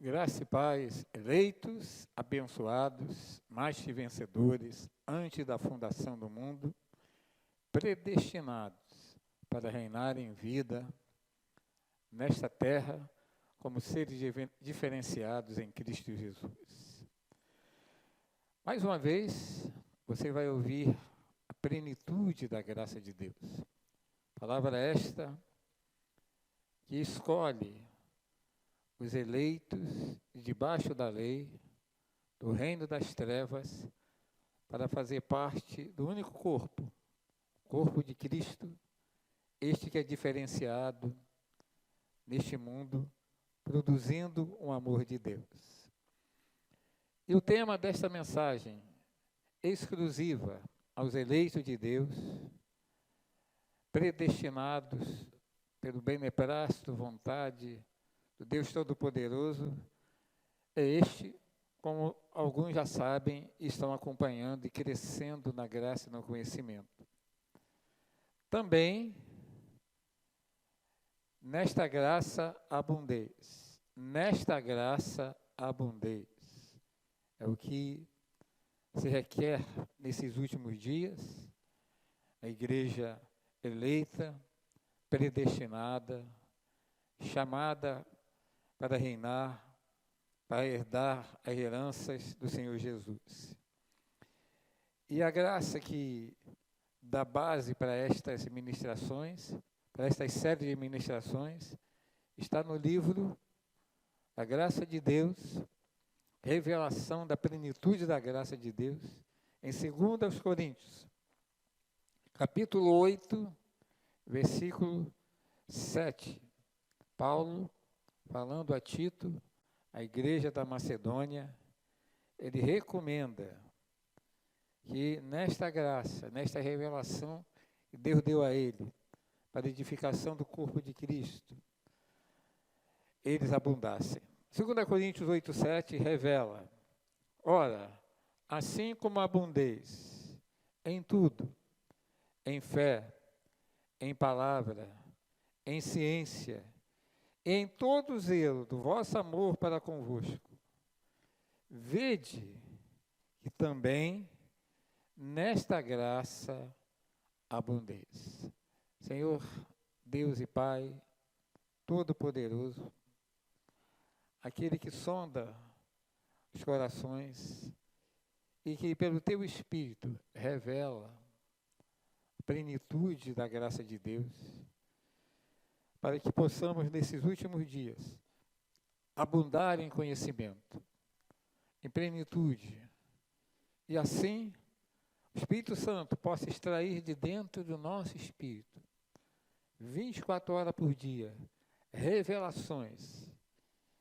Graça e paz, eleitos, abençoados, mais que vencedores, antes da fundação do mundo, predestinados para reinar em vida nesta terra como seres diferenciados em Cristo Jesus. Mais uma vez, você vai ouvir a plenitude da graça de Deus. Palavra esta que escolhe os eleitos debaixo da lei, do reino das trevas, para fazer parte do único corpo, corpo de Cristo, este que é diferenciado neste mundo, produzindo um amor de Deus. E o tema desta mensagem, exclusiva aos eleitos de Deus, predestinados pelo beneplácito, vontade do Deus Todo-Poderoso, é este, como alguns já sabem, estão acompanhando e crescendo na graça e no conhecimento. Também, nesta graça abundeis. Nesta graça abundeis. É o que se requer nesses últimos dias, a igreja eleita, predestinada, chamada para reinar, para herdar as heranças do Senhor Jesus. E a graça que dá base para estas ministrações, para estas séries de ministrações, está no livro A Graça de Deus, Revelação da Plenitude da Graça de Deus, em 2 Coríntios, capítulo 8, versículo 7. Paulo, falando a Tito, a igreja da Macedônia, ele recomenda que nesta graça, nesta revelação que Deus deu a ele, para a edificação do corpo de Cristo, eles abundassem. 2 Coríntios 8,7 revela: ora, assim como abundeis em tudo, em fé, em palavra, em ciência, em todo o zelo do vosso amor para convosco, vede que também nesta graça abundeis. Senhor, Deus e Pai, Todo-Poderoso, aquele que sonda os corações e que pelo Teu Espírito revela a plenitude da graça de Deus, para que possamos, nesses últimos dias, abundar em conhecimento, em plenitude, e assim o Espírito Santo possa extrair de dentro do nosso espírito, 24 horas por dia, revelações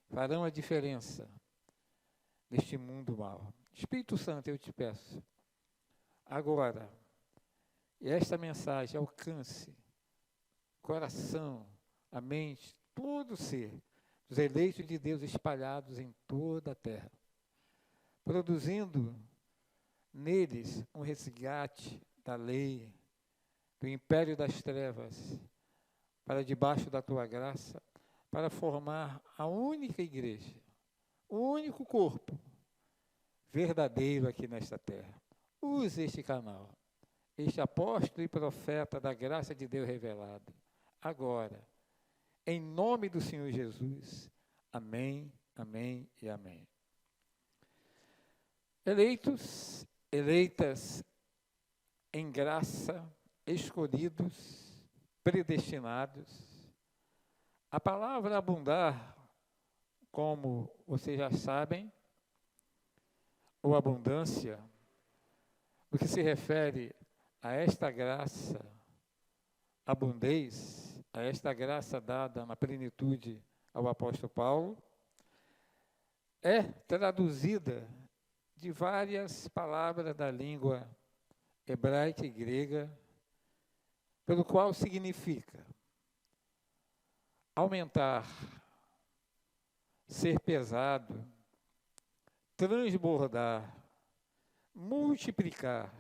farão a diferença neste mundo mal. Espírito Santo, eu te peço, agora, e esta mensagem alcance o coração, a mente, todo o ser, dos eleitos de Deus espalhados em toda a terra, produzindo neles um resgate da lei, do império das trevas, para debaixo da tua graça, para formar a única igreja, o único corpo verdadeiro aqui nesta terra. Use este canal, este apóstolo e profeta da graça de Deus revelado, agora, em nome do Senhor Jesus. Amém, amém e amém. Eleitos, eleitas em graça, escolhidos, predestinados. A palavra abundar, como vocês já sabem, ou abundância, no que se refere a esta graça, abundez, a esta graça dada na plenitude ao apóstolo Paulo, é traduzida de várias palavras da língua hebraica e grega, pelo qual significa aumentar, ser pesado, transbordar, multiplicar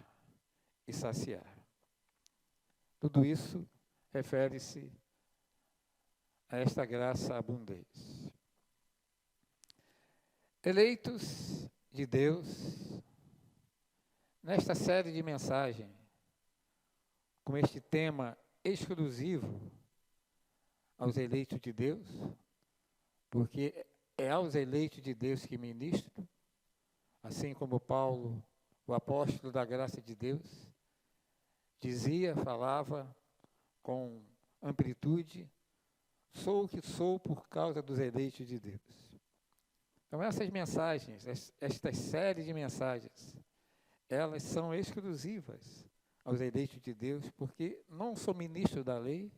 e saciar. Tudo isso refere-se a esta graça abundante. Eleitos de Deus, nesta série de mensagens, com este tema exclusivo aos eleitos de Deus, porque é aos eleitos de Deus que ministro, assim como Paulo, o apóstolo da graça de Deus, dizia, falava com amplitude: sou o que sou por causa dos eleitos de Deus. Então essas mensagens, estas séries de mensagens, elas são exclusivas aos eleitos de Deus, porque não sou ministro da lei,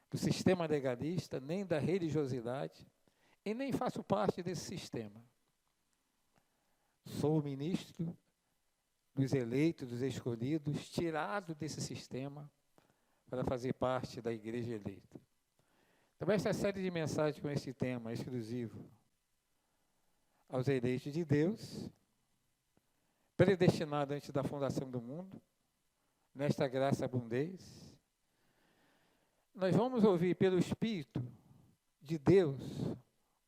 do sistema legalista, nem da religiosidade, e nem faço parte desse sistema. Sou o ministro dos eleitos, dos escolhidos, tirado desse sistema para fazer parte da igreja eleita. Então, esta série de mensagens com esse tema exclusivo aos eleitos de Deus, predestinado antes da fundação do mundo, nesta graça abundez, nós vamos ouvir pelo Espírito de Deus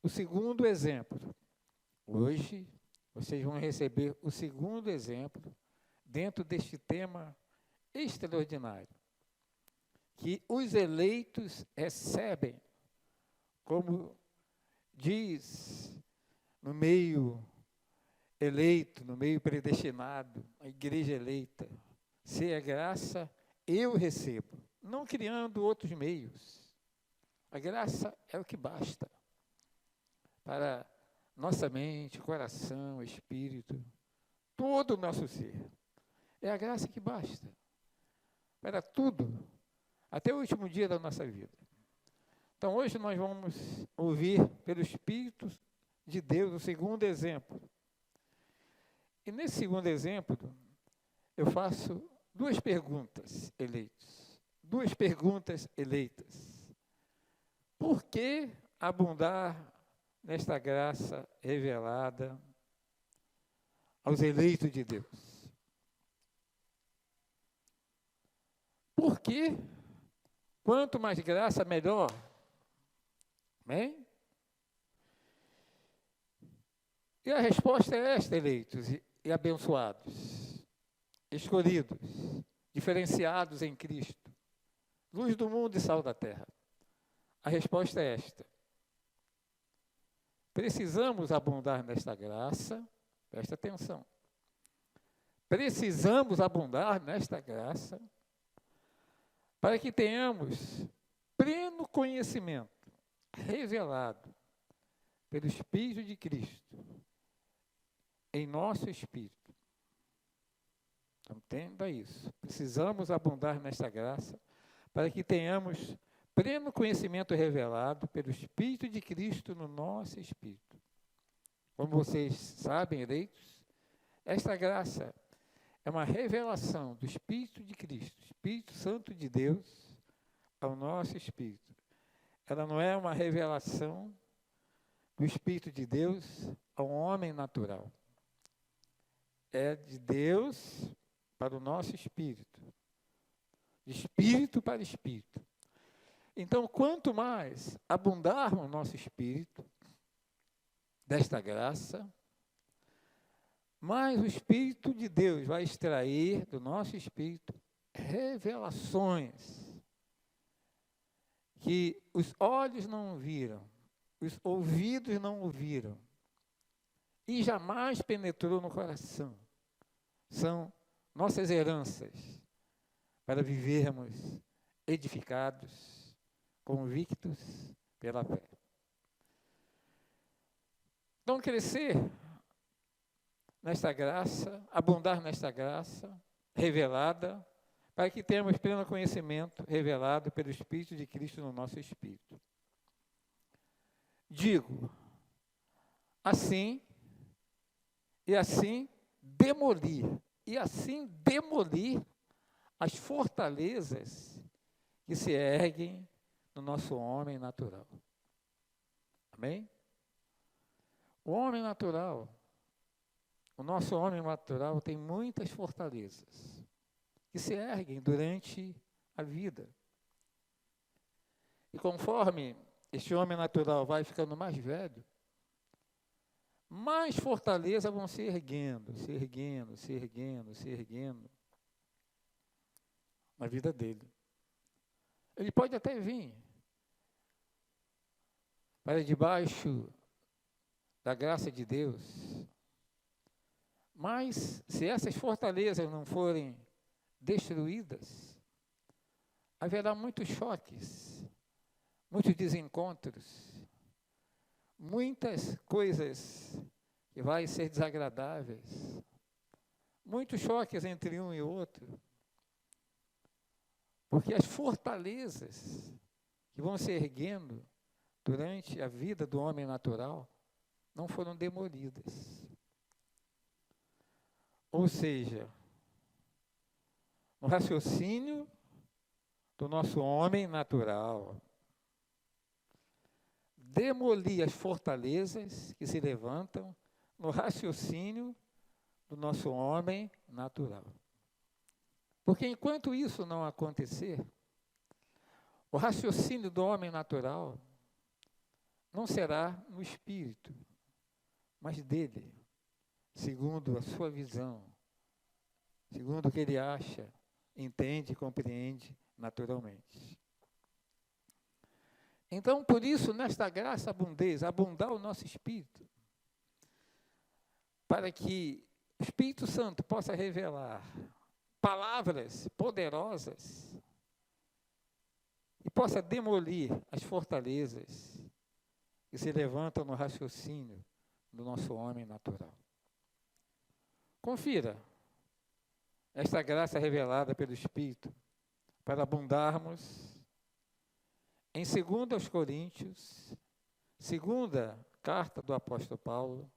o segundo exemplo. Hoje, vocês vão receber o segundo exemplo dentro deste tema extraordinário, que os eleitos recebem, como diz no meio eleito, no meio predestinado, a igreja eleita, se é graça, eu recebo, não criando outros meios. A graça é o que basta para nossa mente, coração, espírito, todo o nosso ser. É a graça que basta para tudo, até o último dia da nossa vida. Então, hoje nós vamos ouvir pelo Espírito de Deus o segundo exemplo. E nesse segundo exemplo, eu faço duas perguntas eleitas. Duas perguntas eleitas. Por que abundar nesta graça revelada aos eleitos de Deus? Por que, quanto mais graça, melhor? Amém? E a resposta é esta, eleitos e abençoados, escolhidos, diferenciados em Cristo, luz do mundo e sal da terra. A resposta é esta. Precisamos abundar nesta graça, presta atenção. Precisamos abundar nesta graça para que tenhamos pleno conhecimento revelado pelo Espírito de Cristo em nosso espírito. Então, entenda isso. Precisamos abundar nesta graça para que tenhamos pleno conhecimento revelado pelo Espírito de Cristo no nosso espírito. Como vocês sabem, eleitos, esta graça é uma revelação do Espírito de Cristo, Espírito Santo de Deus, ao nosso espírito. Ela não é uma revelação do Espírito de Deus ao homem natural. É de Deus para o nosso espírito. De espírito para espírito. Então, quanto mais abundar no nosso espírito desta graça, mais o Espírito de Deus vai extrair do nosso espírito revelações que os olhos não viram, os ouvidos não ouviram e jamais penetrou no coração. São nossas heranças para vivermos edificados, convictos pela fé. Então, crescer nesta graça, abundar nesta graça revelada, para que tenhamos pleno conhecimento revelado pelo Espírito de Cristo no nosso espírito. Digo, assim demolir as fortalezas que se erguem no nosso homem natural. Amém? O homem natural, o nosso homem natural tem muitas fortalezas que se erguem durante a vida. E conforme este homem natural vai ficando mais velho, mais fortalezas vão se erguendo, se erguendo, se erguendo, se erguendo na vida dele. Ele pode até vir para debaixo da graça de Deus, mas se essas fortalezas não forem destruídas, haverá muitos choques, muitos desencontros, muitas coisas que vão ser desagradáveis, muitos choques entre um e outro, porque as fortalezas que vão se erguendo durante a vida do homem natural não foram demolidas. Ou seja, no raciocínio do nosso homem natural, demolir as fortalezas que se levantam no raciocínio do nosso homem natural. Porque enquanto isso não acontecer, o raciocínio do homem natural não será no espírito, mas dele, segundo a sua visão, segundo o que ele acha, entende e compreende naturalmente. Então, por isso, nesta graça abundar o nosso espírito, para que o Espírito Santo possa revelar palavras poderosas e possa demolir as fortalezas que se levantam no raciocínio do nosso homem natural. Confira esta graça revelada pelo Espírito para abundarmos em 2 Coríntios, segunda carta do apóstolo Paulo,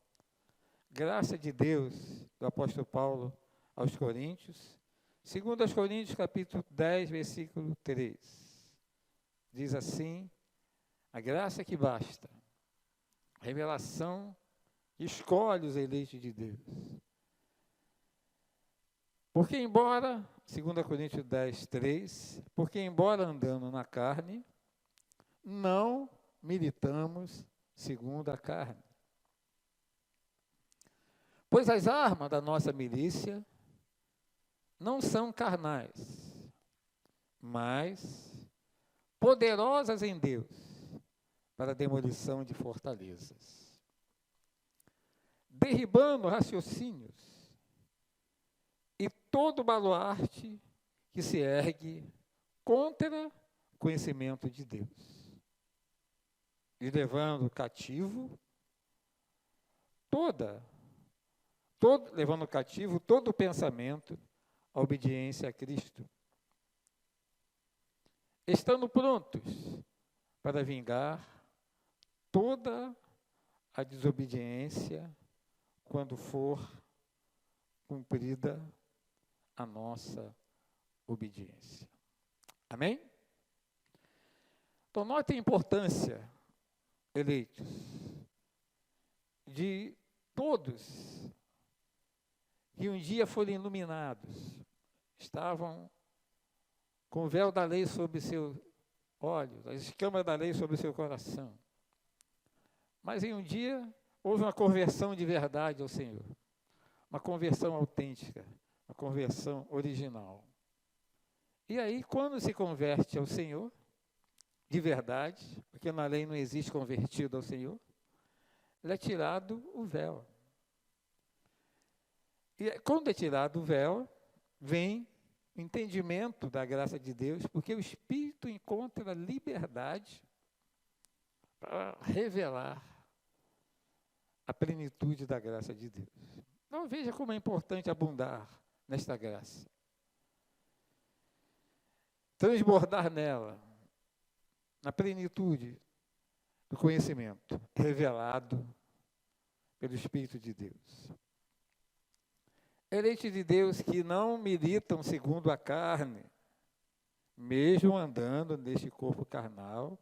graça de Deus do apóstolo Paulo aos Coríntios, 2 Coríntios capítulo 10, versículo 3. Diz assim: a graça que basta, a revelação que escolhe os eleitos de Deus. Porque embora, 2 Coríntios 10, 3, porque embora andando na carne, não militamos segundo a carne. Pois as armas da nossa milícia não são carnais, mas poderosas em Deus para a demolição de fortalezas, derribando raciocínios e todo baluarte que se ergue contra o conhecimento de Deus, e levando cativo levando cativo todo pensamento à obediência a Cristo, estando prontos para vingar toda a desobediência quando for cumprida a nossa obediência. Amém? Então, note a importância, eleitos, de todos que um dia foram iluminados, estavam com o véu da lei sobre seus olhos, as escamas da lei sobre seu coração. Mas em um dia houve uma conversão de verdade ao Senhor, uma conversão autêntica, uma conversão original. E aí, quando se converte ao Senhor, de verdade, porque na lei não existe convertido ao Senhor, lhe é tirado o véu. E quando é tirado o véu, vem o entendimento da graça de Deus, porque o Espírito encontra liberdade para revelar a plenitude da graça de Deus. Então veja como é importante abundar nesta graça. Transbordar nela, na plenitude do conhecimento revelado pelo Espírito de Deus. Eleitos de Deus que não militam segundo a carne, mesmo andando neste corpo carnal,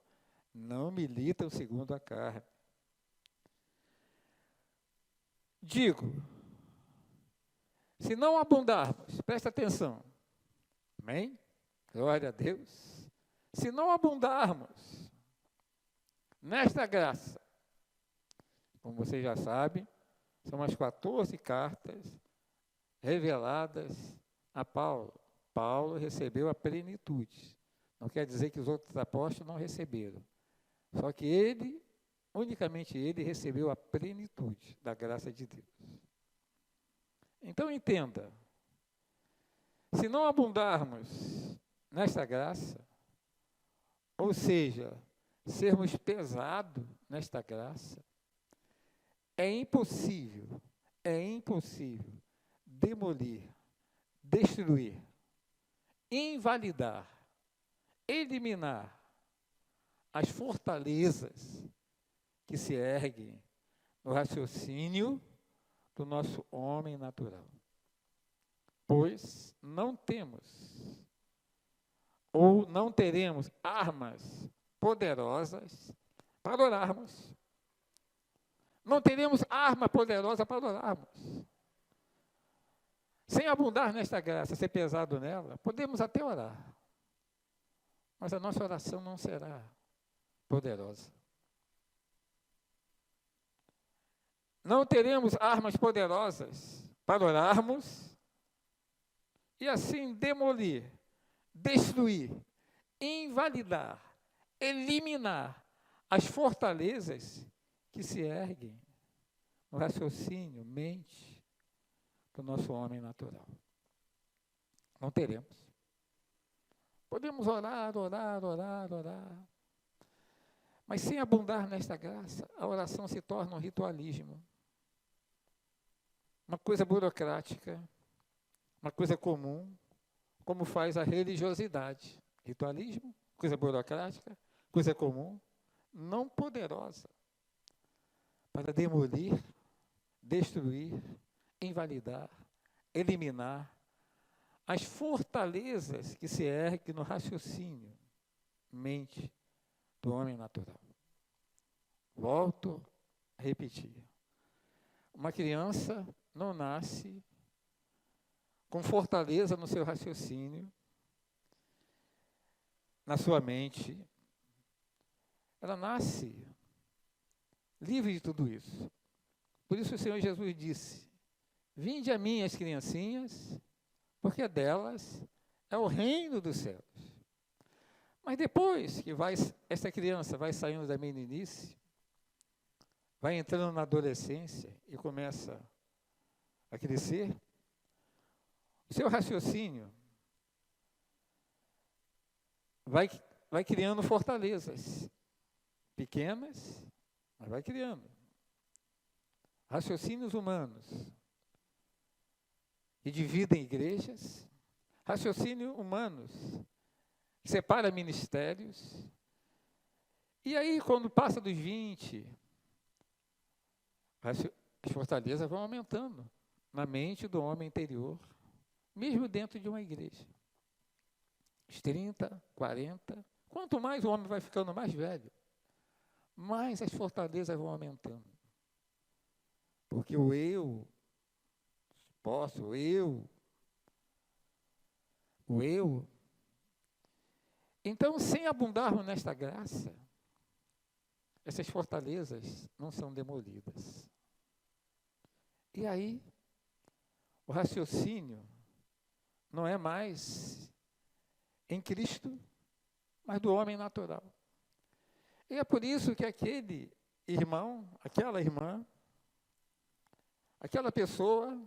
não militam segundo a carne. Digo, se não abundarmos, presta atenção, amém? Glória a Deus. Se não abundarmos nesta graça, como você já sabe, São as 14 cartas reveladas a Paulo. Paulo recebeu a plenitude. Não quer dizer que os outros apóstolos não receberam. Só que ele, unicamente ele, recebeu a plenitude da graça de Deus. Então entenda, se não abundarmos nesta graça, ou seja, sermos pesados nesta graça, é impossível demolir, destruir, invalidar, eliminar as fortalezas que se erguem no raciocínio do nosso homem natural. Pois não temos ou não teremos armas poderosas para orarmos. Não teremos arma poderosa para orarmos. Sem abundar nesta graça, ser pesado nela, podemos até orar. Mas a nossa oração não será poderosa. Não teremos armas poderosas para orarmos e assim demolir, destruir, invalidar, eliminar as fortalezas que se erguem no raciocínio, mente do nosso homem natural. Não teremos. Podemos orar, mas sem abundar nesta graça, a oração se torna um ritualismo. Uma coisa burocrática, uma coisa comum, como faz a religiosidade. Ritualismo, coisa burocrática, coisa comum, não poderosa para demolir, destruir, invalidar, eliminar as fortalezas que se erguem no raciocínio, mente do homem natural. Volto a repetir. Uma criança não nasce com fortaleza no seu raciocínio, na sua mente. Ela nasce livre de tudo isso. Por isso o Senhor Jesus disse: vinde a mim as criancinhas, porque delas é o reino dos céus. Mas depois que essa criança vai saindo da meninice, vai entrando na adolescência e começa a crescer, o seu raciocínio vai criando fortalezas pequenas, mas vai criando. Raciocínios humanos que dividem igrejas, raciocínios humanos que separa ministérios. E aí, quando passa dos 20, as fortalezas vão aumentando na mente do homem interior, mesmo dentro de uma igreja. Os 30, 40, quanto mais o homem vai ficando mais velho, mais as fortalezas vão aumentando. Porque o eu posso, o eu. Então, sem abundarmos nesta graça, essas fortalezas não são demolidas. E aí, o raciocínio não é mais em Cristo, mas do homem natural. E é por isso que aquele irmão, aquela irmã, aquela pessoa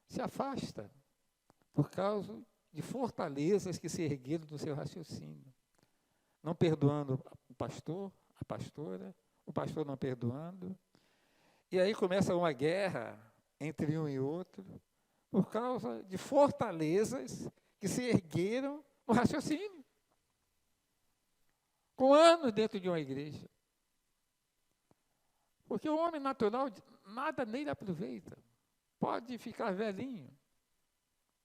se afasta por causa de fortalezas que se ergueram do seu raciocínio. Não perdoando o pastor, a pastora, o pastor não perdoando. E aí começa uma guerra entre um e outro, por causa de fortalezas que se ergueram no raciocínio. Com anos dentro de uma igreja. Porque o homem natural, nada nele aproveita. Pode ficar velhinho.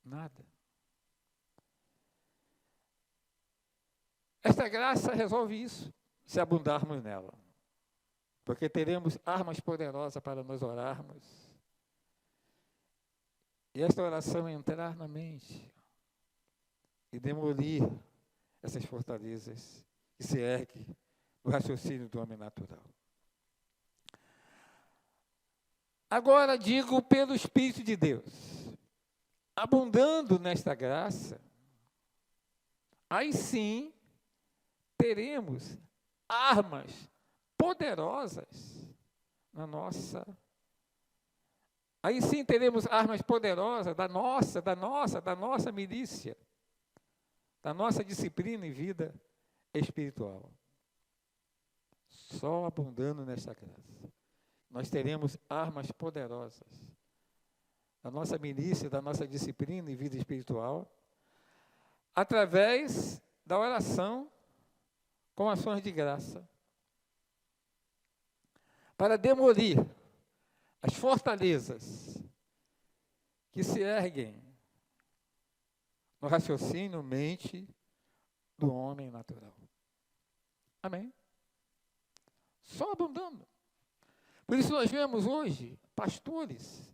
Nada. Esta graça resolve isso, se abundarmos nela. Porque teremos armas poderosas para nos orarmos. E esta oração entrar na mente e demolir essas fortalezas que se erguem no raciocínio do homem natural. Agora digo pelo Espírito de Deus, abundando nesta graça, aí sim teremos armas poderosas na nossa. Aí sim teremos armas poderosas da nossa milícia, da nossa disciplina e vida espiritual. Só abundando nesta graça, nós teremos armas poderosas da nossa milícia, da nossa disciplina e vida espiritual, através da oração com ações de graça, para demolir as fortalezas que se erguem no raciocínio, mente do homem natural. Amém? Só abundando. Por isso nós vemos hoje pastores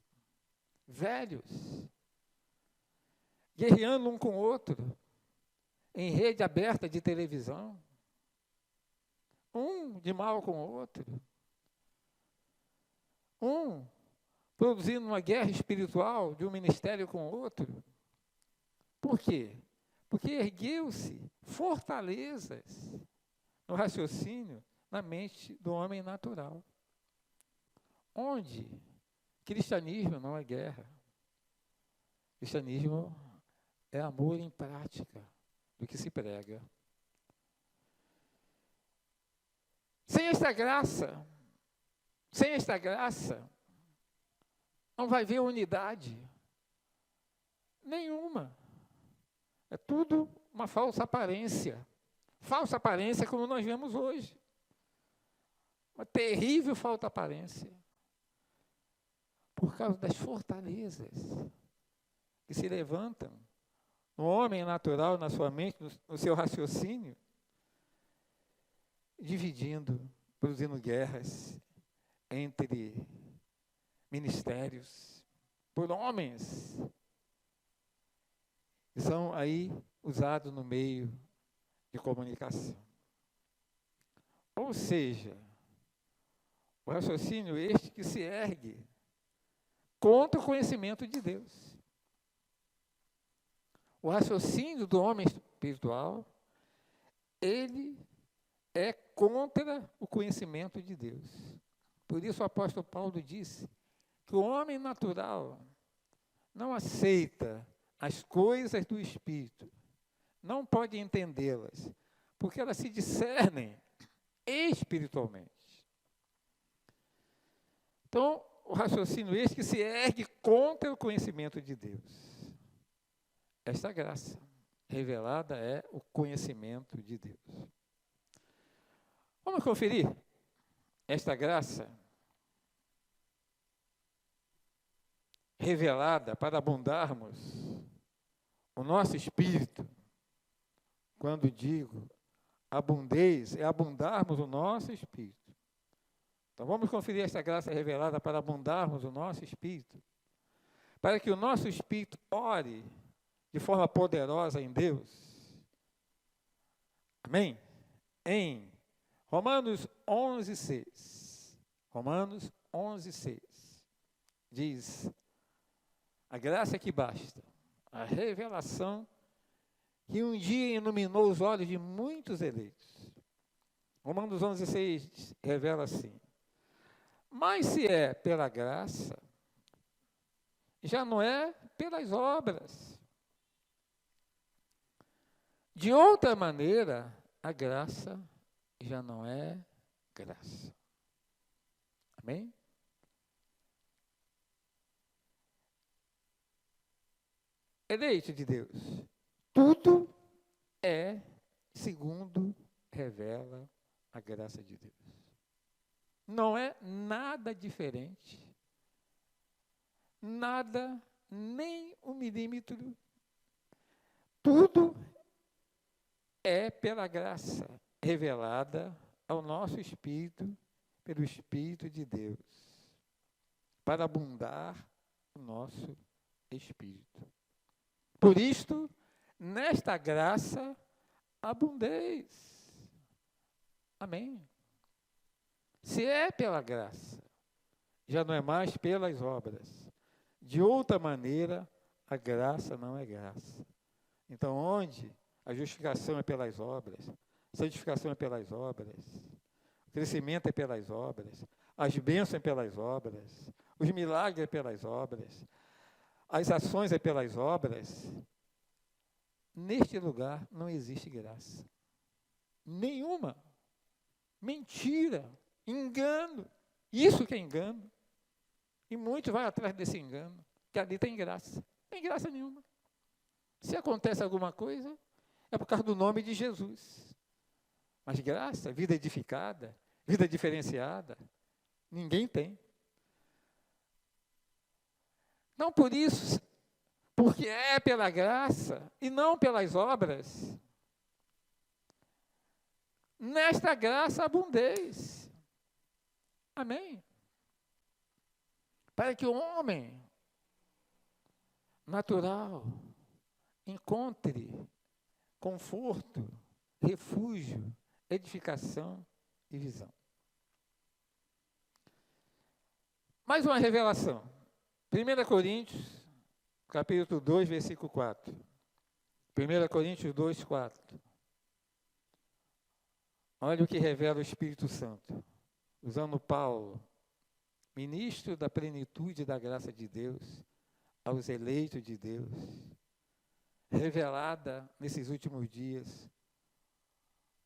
velhos guerreando um com o outro em rede aberta de televisão, um de mal com o outro, um produzindo uma guerra espiritual de um ministério com o outro. Por quê? Porque ergueu-se fortalezas no raciocínio, na mente do homem natural. Onde cristianismo não é guerra. Cristianismo é amor em prática do que se prega. Sem esta graça, não vai haver unidade nenhuma. É tudo uma falsa aparência. Falsa aparência como nós vemos hoje. Uma terrível falsa aparência. Por causa das fortalezas que se levantam no homem natural, na sua mente, no seu raciocínio, dividindo, produzindo guerras entre ministérios, por homens que são aí usados no meio de comunicação. Ou seja, o raciocínio este que se ergue contra o conhecimento de Deus. O raciocínio do homem espiritual, ele é contra o conhecimento de Deus. Por isso o apóstolo Paulo disse que o homem natural não aceita as coisas do Espírito, não pode entendê-las, porque elas se discernem espiritualmente. Então, o raciocínio este que se ergue contra o conhecimento de Deus. Esta graça revelada é o conhecimento de Deus. Vamos conferir esta graça revelada para abundarmos o nosso espírito. Quando digo abundeis, é abundarmos o nosso espírito. Então vamos conferir esta graça revelada para abundarmos o nosso espírito, para que o nosso espírito ore de forma poderosa em Deus. Amém? Em Romanos 11:6. Romanos 11:6. Diz: a graça que basta, a revelação que um dia iluminou os olhos de muitos eleitos. Romanos 11:6 revela assim: mas se é pela graça, já não é pelas obras. De outra maneira, a graça já não é graça. Amém? Eleito de Deus, tudo é segundo revela a graça de Deus. Não é nada diferente, nada, nem um milímetro. Tudo é pela graça revelada ao nosso espírito, pelo Espírito de Deus, para abundar o nosso espírito. Por isto, nesta graça, abundeis. Amém. Se é pela graça, já não é mais pelas obras. De outra maneira, a graça não é graça. Então, onde a justificação é pelas obras, a santificação é pelas obras, o crescimento é pelas obras, as bênçãos é pelas obras, os milagres é pelas obras, as ações é pelas obras, neste lugar não existe graça. Nenhuma. Mentira, engano. Isso que é engano. E muitos vão atrás desse engano, que ali tem graça. Tem graça nenhuma. Se acontece alguma coisa, é por causa do nome de Jesus. Mas graça, vida edificada, vida diferenciada, ninguém tem. Não por isso, porque é pela graça e não pelas obras. Nesta graça abundeis. Amém? Para que o homem natural encontre conforto, refúgio, edificação e visão. Mais uma revelação. 1 Coríntios, capítulo 2, versículo 4. 1 Coríntios 2, 4. Olha o que revela o Espírito Santo. Usando Paulo, ministro da plenitude da graça de Deus, aos eleitos de Deus, revelada nesses últimos dias,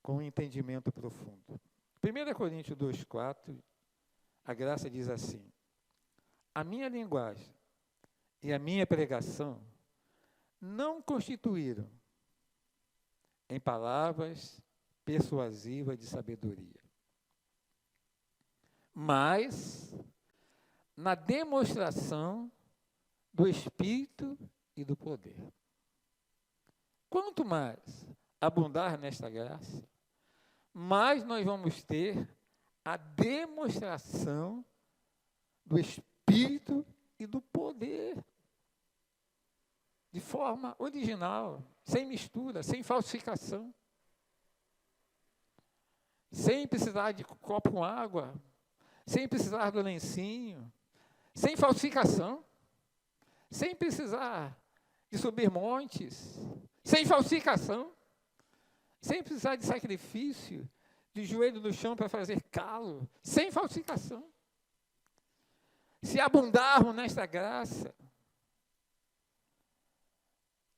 com um entendimento profundo. 1 Coríntios 2, 4, a graça diz assim: a minha linguagem e a minha pregação não constituíram em palavras persuasivas de sabedoria, mas na demonstração do Espírito e do poder. Quanto mais abundar nesta graça, mais nós vamos ter a demonstração do Espírito e do poder, de forma original, sem mistura, sem falsificação, sem precisar de copo com água, sem precisar do lencinho, sem falsificação, sem precisar de subir montes, sem falsificação, sem precisar de sacrifício, de joelho no chão para fazer calo, sem falsificação. Se abundarmos nesta graça,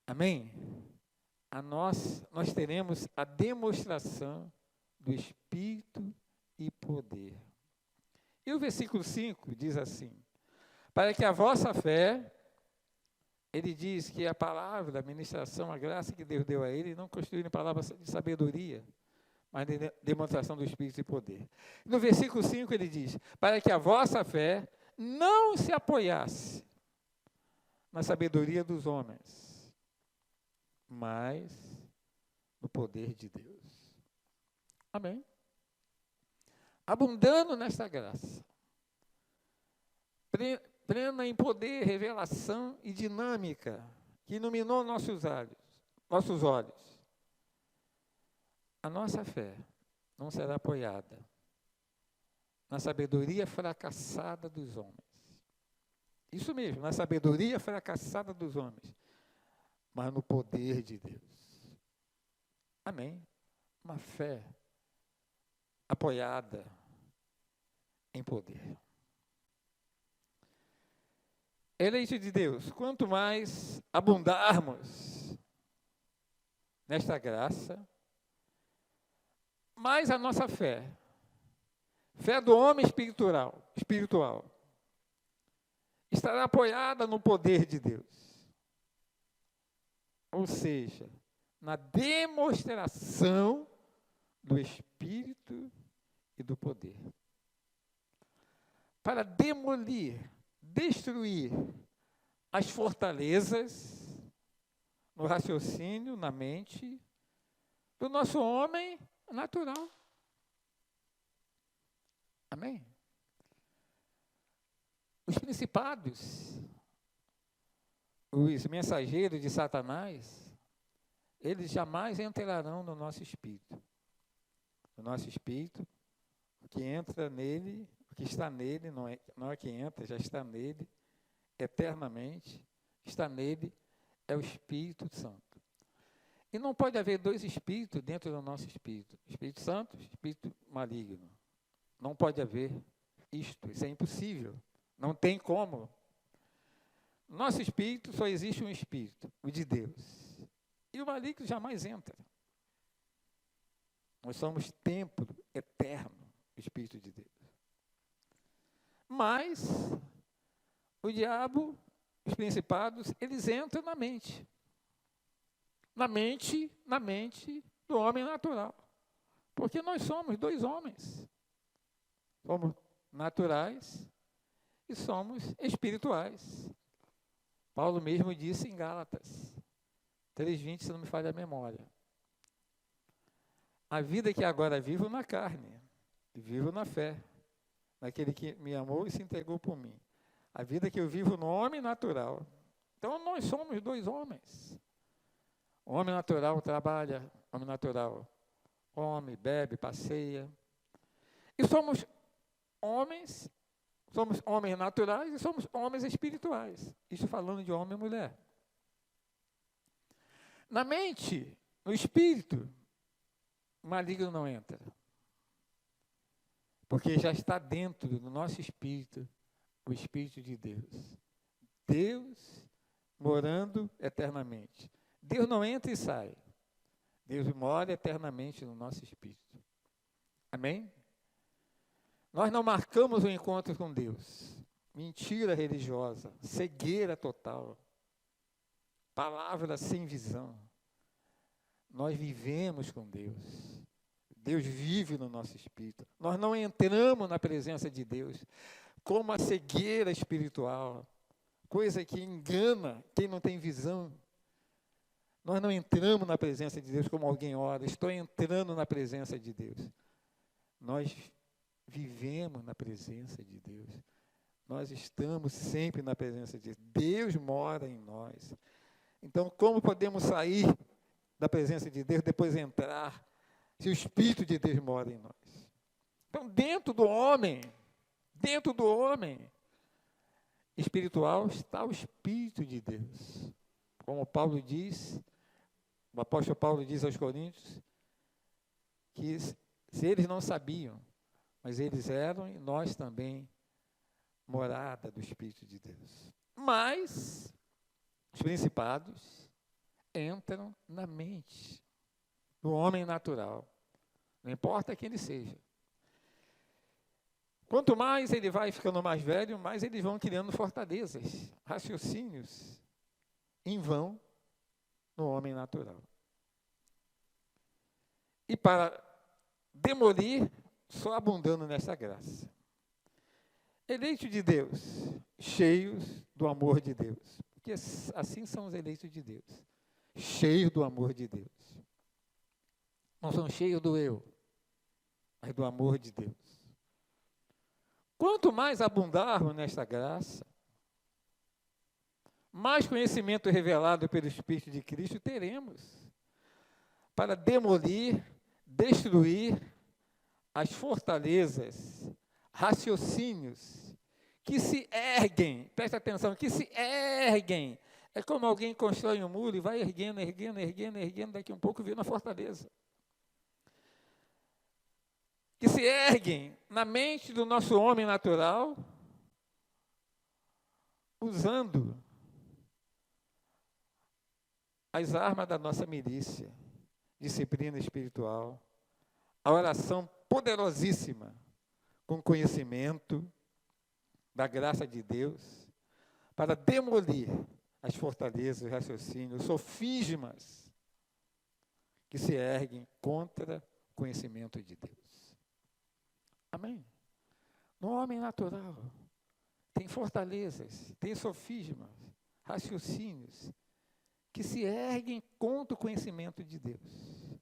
amém? Nós teremos a demonstração do Espírito e poder. E o versículo 5 diz assim: para que a vossa fé, ele diz que a palavra, a ministração, a graça que Deus deu a ele, não construiu em palavras de sabedoria, mas de demonstração do Espírito e poder. No versículo 5 ele diz: para que a vossa fé não se apoiasse na sabedoria dos homens, mas no poder de Deus. Amém? Abundando nesta graça, plena em poder, revelação e dinâmica, que iluminou nossos olhos. A nossa fé não será apoiada na sabedoria fracassada dos homens. Isso mesmo, na sabedoria fracassada dos homens, mas no poder de Deus. Amém? Uma fé apoiada em poder. Eleito de Deus, quanto mais abundarmos nesta graça, mais a nossa fé do homem espiritual, estará apoiada no poder de Deus. Ou seja, na demonstração do Espírito e do poder. Para demolir, destruir as fortalezas no raciocínio, na mente, do nosso homem natural. Amém? Os principados, os mensageiros de Satanás, eles jamais entrarão no nosso espírito. O nosso espírito, o que entra nele, O que está nele não é que entra, já está nele eternamente, está nele é o Espírito Santo. E não pode haver dois espíritos dentro do nosso espírito. Espírito Santo, espírito maligno. Não pode haver isto, isso é impossível. Não tem como. Nosso espírito só existe um espírito, o de Deus. E o maligno jamais entra. Nós somos templo eterno do Espírito de Deus. Mas o diabo, os principados, eles entram na mente. Na mente do homem natural. Porque nós somos dois homens. Somos naturais e somos espirituais. Paulo mesmo disse em Gálatas 3:20, se não me falha a memória. A vida que agora vivo na carne, e vivo na fé, naquele que me amou e se entregou por mim. A vida que eu vivo no homem natural. Então, nós somos dois homens. O homem natural trabalha, homem natural come, bebe, passeia. E somos homens naturais e somos homens espirituais. Isso falando de homem e mulher. Na mente, no espírito, o maligno não entra. Porque já está dentro do nosso espírito, o Espírito de Deus. Deus morando eternamente. Deus não entra e sai. Deus mora eternamente no nosso espírito. Amém? Nós não marcamos o encontro com Deus. Mentira religiosa, cegueira total, palavra sem visão. Nós vivemos com Deus. Deus vive no nosso espírito. Nós não entramos na presença de Deus como a cegueira espiritual, coisa que engana quem não tem visão. Nós não entramos na presença de Deus como alguém ora. Estou entrando na presença de Deus. Nós vivemos na presença de Deus. Nós estamos sempre na presença de Deus. Deus mora em nós. Então, como podemos sair da presença de Deus, depois entrar, se o Espírito de Deus mora em nós? Então, dentro do homem espiritual está o Espírito de Deus. Como Paulo diz, o apóstolo Paulo diz aos Coríntios, que se eles não sabiam, mas eles eram e nós também, morada do Espírito de Deus. Mas os principados entram na mente do homem natural, não importa quem ele seja. Quanto mais ele vai ficando mais velho, mais eles vão criando fortalezas, raciocínios em vão no homem natural. E para demolir, só abundando nessa graça. Eleitos de Deus, cheios do amor de Deus. Porque assim são os eleitos de Deus. Cheios do amor de Deus. Não são cheios do eu, mas do amor de Deus. Quanto mais abundarmos nesta graça, mais conhecimento revelado pelo Espírito de Cristo teremos para demolir, destruir as fortalezas, raciocínios que se erguem, presta atenção, que se erguem. É como alguém constrói um muro e vai erguendo, daqui a um pouco vira uma fortaleza. Que se erguem na mente do nosso homem natural, usando as armas da nossa milícia, disciplina espiritual, a oração poderosíssima, com conhecimento da graça de Deus, para demolir as fortalezas, os raciocínios, os sofismas que se erguem contra o conhecimento de Deus. Amém? No homem natural, tem fortalezas, tem sofismas, raciocínios, que se erguem contra o conhecimento de Deus.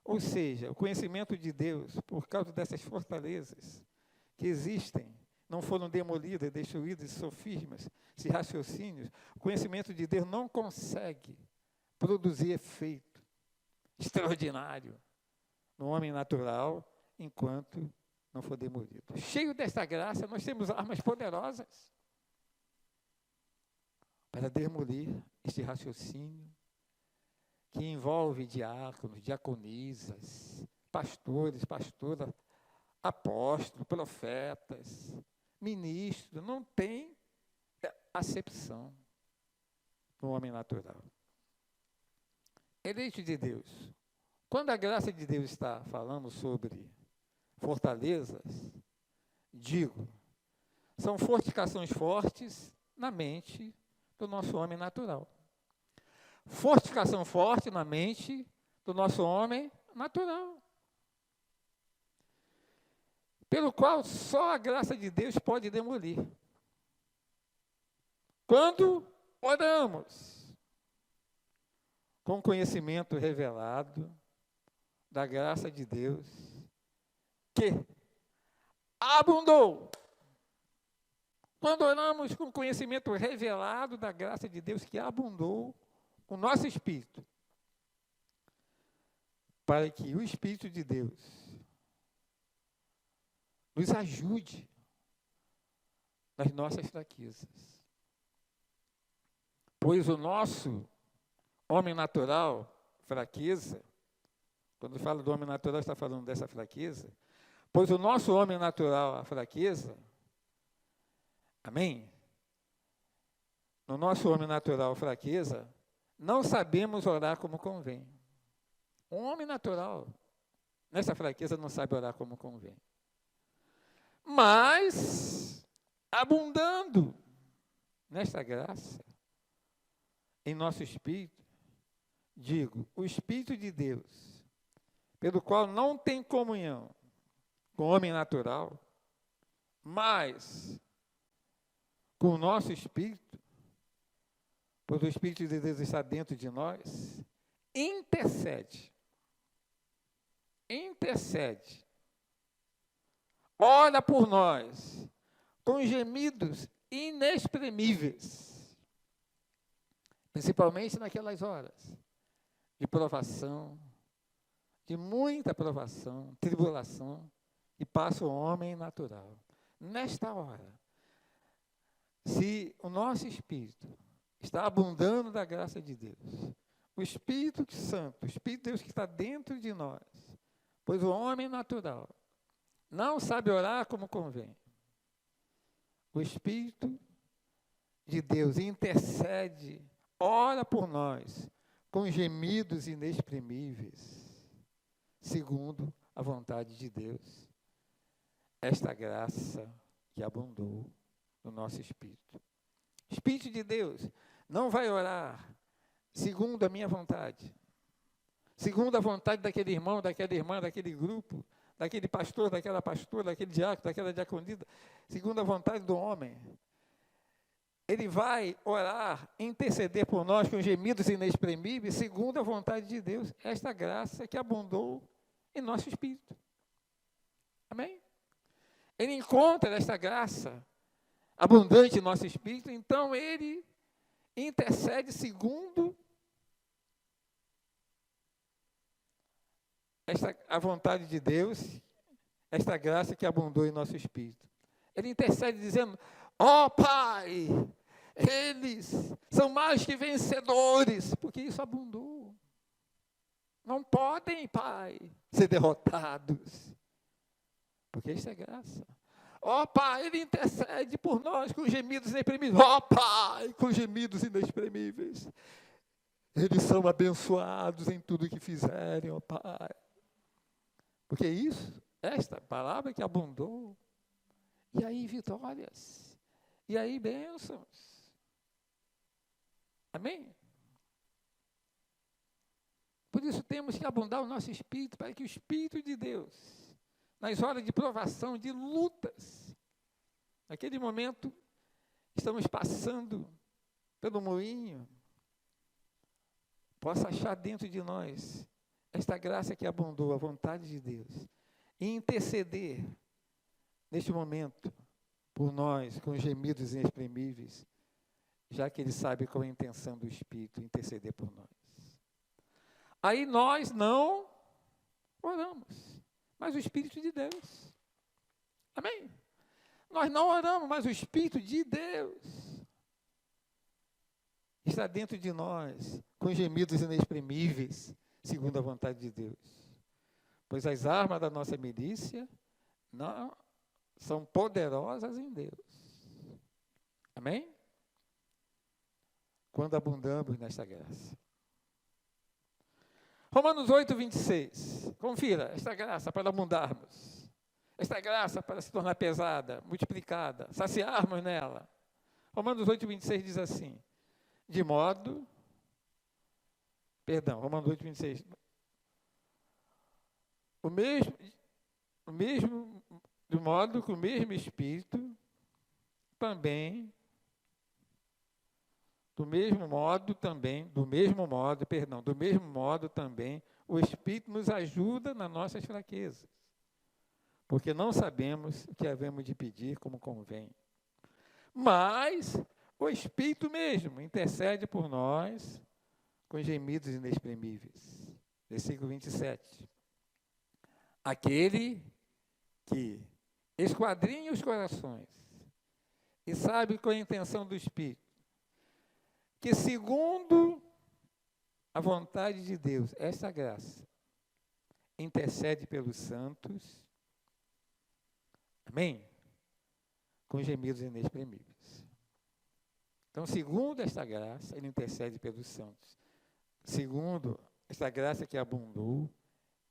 Ou seja, o conhecimento de Deus, por causa dessas fortalezas que existem, não foram demolidas, destruídas, sofismas, esses raciocínios, o conhecimento de Deus não consegue produzir efeito extraordinário no homem natural, enquanto não for demolido. Cheio desta graça, nós temos armas poderosas para demolir este raciocínio que envolve diáconos, diaconisas, pastores, pastoras, apóstolos, profetas, ministros. Não tem acepção no homem natural. Eleito de Deus. Quando a graça de Deus está falando sobre fortalezas, digo, são fortificações fortes na mente do nosso homem natural. Fortificação forte na mente do nosso homem natural. Pelo qual só a graça de Deus pode demolir. Quando oramos com conhecimento revelado da graça de Deus, que abundou. Quando oramos com conhecimento revelado da graça de Deus, que abundou o nosso espírito, para que o Espírito de Deus nos ajude nas nossas fraquezas. Pois o nosso homem natural, fraqueza, quando fala do homem natural, está falando dessa fraqueza, pois o nosso homem natural, a fraqueza, amém? No nosso homem natural, fraqueza, não sabemos orar como convém. Um homem natural, nessa fraqueza, não sabe orar como convém. Mas, abundando nesta graça, em nosso espírito, digo, o Espírito de Deus, pelo qual não tem comunhão com o homem natural, mas com o nosso espírito, pois o Espírito de Deus está dentro de nós, intercede, ora por nós, com gemidos inexprimíveis, principalmente naquelas horas de provação, de muita provação, tribulação, que passa o homem natural. Nesta hora, se o nosso espírito está abundando da graça de Deus, o Espírito Santo, o Espírito de Deus que está dentro de nós, pois o homem natural não sabe orar como convém. O Espírito de Deus intercede, ora por nós, com gemidos inexprimíveis, segundo a vontade de Deus. Esta graça que abundou no nosso espírito. O Espírito de Deus não vai orar segundo a minha vontade, segundo a vontade daquele irmão, daquela irmã, daquele grupo, daquele pastor, daquela pastora, daquele diácono, daquela diaconisa, segundo a vontade do homem. Ele vai orar, interceder por nós com gemidos inexprimíveis, segundo a vontade de Deus, esta graça que abundou em nosso espírito. Amém? Ele encontra esta graça abundante em nosso espírito, então ele intercede segundo a vontade de Deus, esta graça que abundou em nosso espírito. Ele intercede dizendo, ó Pai, eles são mais que vencedores, porque isso abundou. Não podem, Pai, ser derrotados, porque isso é graça. Ó Pai, Ele intercede por nós com gemidos inexprimíveis. Ó Pai, com gemidos inexprimíveis. Eles são abençoados em tudo que fizerem, ó Pai. Porque isso, esta palavra que abundou, e aí vitórias, e aí bênçãos. Amém? Por isso temos que abundar o nosso espírito, para que o Espírito de Deus, nas horas de provação, de lutas, naquele momento, estamos passando pelo moinho, possa achar dentro de nós esta graça que abundou, a vontade de Deus, e interceder neste momento por nós, com gemidos inexprimíveis, já que Ele sabe qual é a intenção do Espírito, interceder por nós. Aí nós não oramos, mas o Espírito de Deus. Amém? Nós não oramos, mas o Espírito de Deus está dentro de nós, com gemidos inexprimíveis, segundo a vontade de Deus. Pois as armas da nossa milícia não são poderosas em Deus. Amém? Quando abundamos nesta graça. Romanos 8, 26. Confira, esta graça para abundarmos. Esta graça para se tornar pesada, multiplicada, saciarmos nela. Romanos 8, 26 diz assim, Romanos 8, 26. De modo que o mesmo Espírito também, do mesmo modo também, o Espírito nos ajuda nas nossas fraquezas, porque não sabemos o que havemos de pedir como convém. Mas o Espírito mesmo intercede por nós com gemidos inexprimíveis. Versículo 27. Aquele que esquadrinha os corações e sabe qual é a intenção do Espírito, que segundo a vontade de Deus, esta graça, intercede pelos santos, amém? Com gemidos inexprimíveis. Então, segundo esta graça, ele intercede pelos santos. Segundo esta graça que abundou,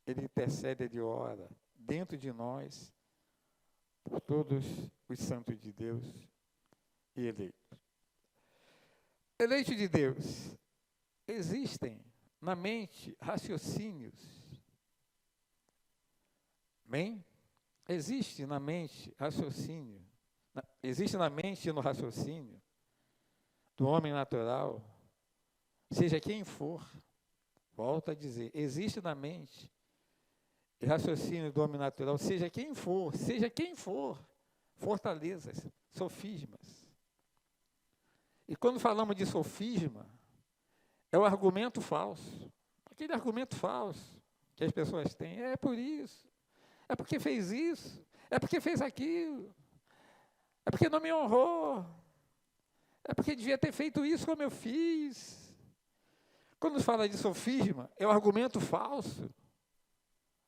ele intercede, ele ora dentro de nós, por todos os santos de Deus e eleitos. Eleitos de Deus, existem na mente raciocínios. Amém? Existe na mente raciocínio. Existe na mente e no raciocínio do homem natural, seja quem for, volto a dizer, existe na mente e raciocínio do homem natural, seja quem for, fortalezas, sofismas. E quando falamos de sofisma, é o argumento falso. Aquele argumento falso que as pessoas têm. É por isso. É porque fez isso. É porque fez aquilo. É porque não me honrou. É porque devia ter feito isso como eu fiz. Quando fala de sofisma, é o argumento falso.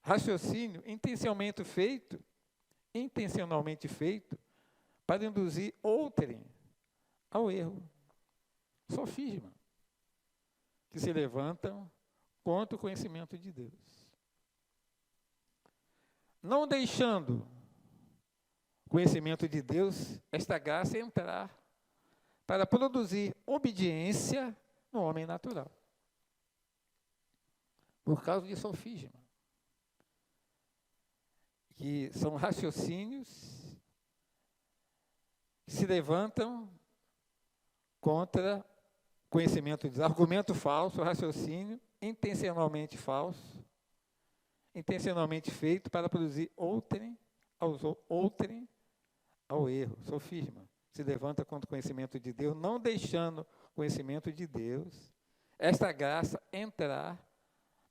Raciocínio intencionalmente feito para induzir outrem ao erro. Sofisma, que se levantam contra o conhecimento de Deus. Não deixando o conhecimento de Deus, esta graça entrar para produzir obediência no homem natural. Por causa de sofisma, que são raciocínios que se levantam contra conhecimento de argumento falso, raciocínio intencionalmente falso, intencionalmente feito para produzir outrem ao erro, sofisma. Se levanta contra o conhecimento de Deus, não deixando o conhecimento de Deus, esta graça entrar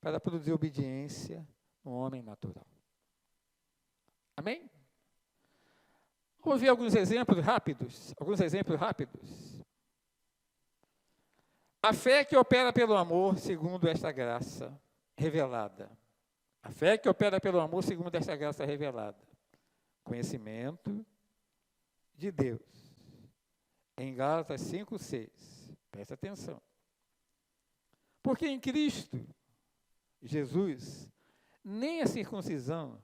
para produzir obediência no homem natural. Amém? Vamos ver alguns exemplos rápidos. A fé que opera pelo amor, segundo esta graça revelada. A fé que opera pelo amor, segundo esta graça revelada. Conhecimento de Deus. Em Gálatas 5, 6. Presta atenção. Porque em Cristo Jesus, nem a circuncisão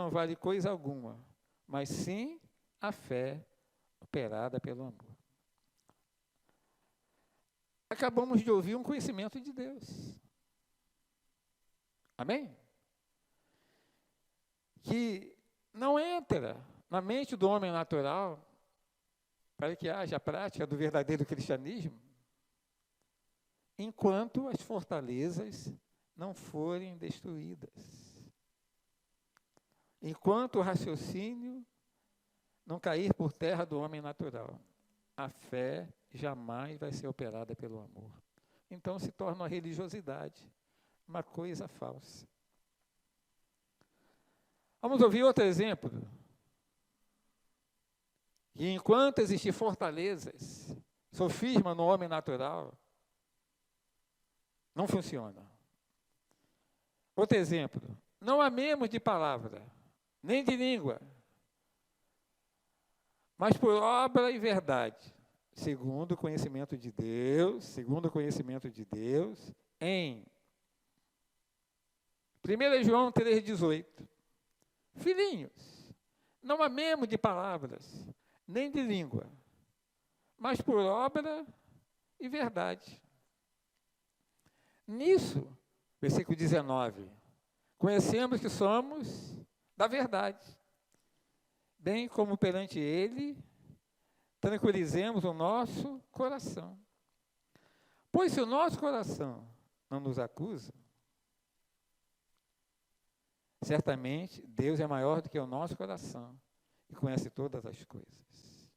vale coisa alguma, mas sim a fé operada pelo amor. Acabamos de ouvir um conhecimento de Deus. Amém? Que não entra na mente do homem natural para que haja a prática do verdadeiro cristianismo, enquanto as fortalezas não forem destruídas. Enquanto o raciocínio não cair por terra do homem natural, a fé jamais vai ser operada pelo amor. Então se torna uma religiosidade, uma coisa falsa. Vamos ouvir outro exemplo. Que enquanto existir fortalezas, sofisma no homem natural, não funciona. Outro exemplo. Não amemos de palavra, nem de língua, mas por obra e verdade, segundo o conhecimento de Deus, em 1 João 3,18. Filhinhos, não amemos de palavras, nem de língua, mas por obra e verdade. Nisso, versículo 19, conhecemos que somos da verdade, bem como perante Ele, tranquilizemos o nosso coração. Pois se o nosso coração não nos acusa, certamente Deus é maior do que o nosso coração e conhece todas as coisas.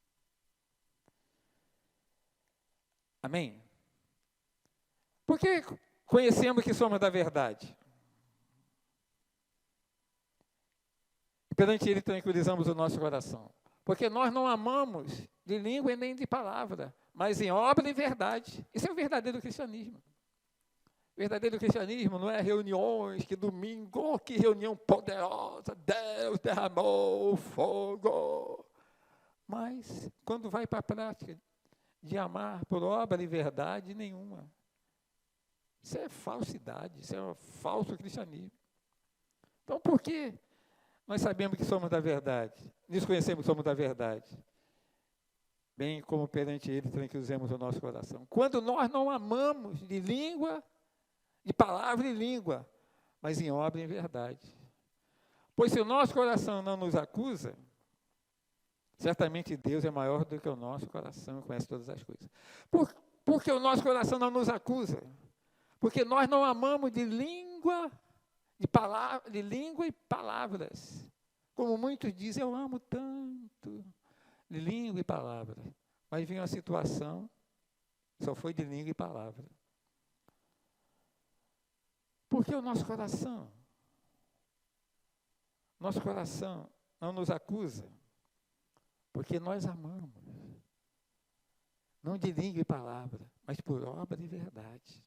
Amém? Por que conhecemos que somos da verdade? E perante Ele tranquilizamos o nosso coração. Porque nós não amamos de língua e nem de palavra, mas em obra e verdade. Isso é o verdadeiro cristianismo. O verdadeiro cristianismo não é reuniões, que domingo, que reunião poderosa, Deus derramou fogo. Mas, quando vai para a prática de amar por obra e verdade, nenhuma. Isso é falsidade, isso é um falso cristianismo. Então, por que nós sabemos que somos da verdade? Nos conhecemos que somos da verdade. Bem como perante Ele tranquilizemos o nosso coração. Quando nós não amamos de língua, de palavra e língua, mas em obra e em verdade. Pois se o nosso coração não nos acusa, certamente Deus é maior do que o nosso coração e conhece todas as coisas. Por que o nosso coração não nos acusa? Porque nós não amamos de língua, de língua e palavras. Como muitos dizem, eu amo tanto de língua e palavra. Mas vem uma situação, só foi de língua e palavra. Porque o nosso coração não nos acusa, porque nós amamos, não de língua e palavra, mas por obra e verdade.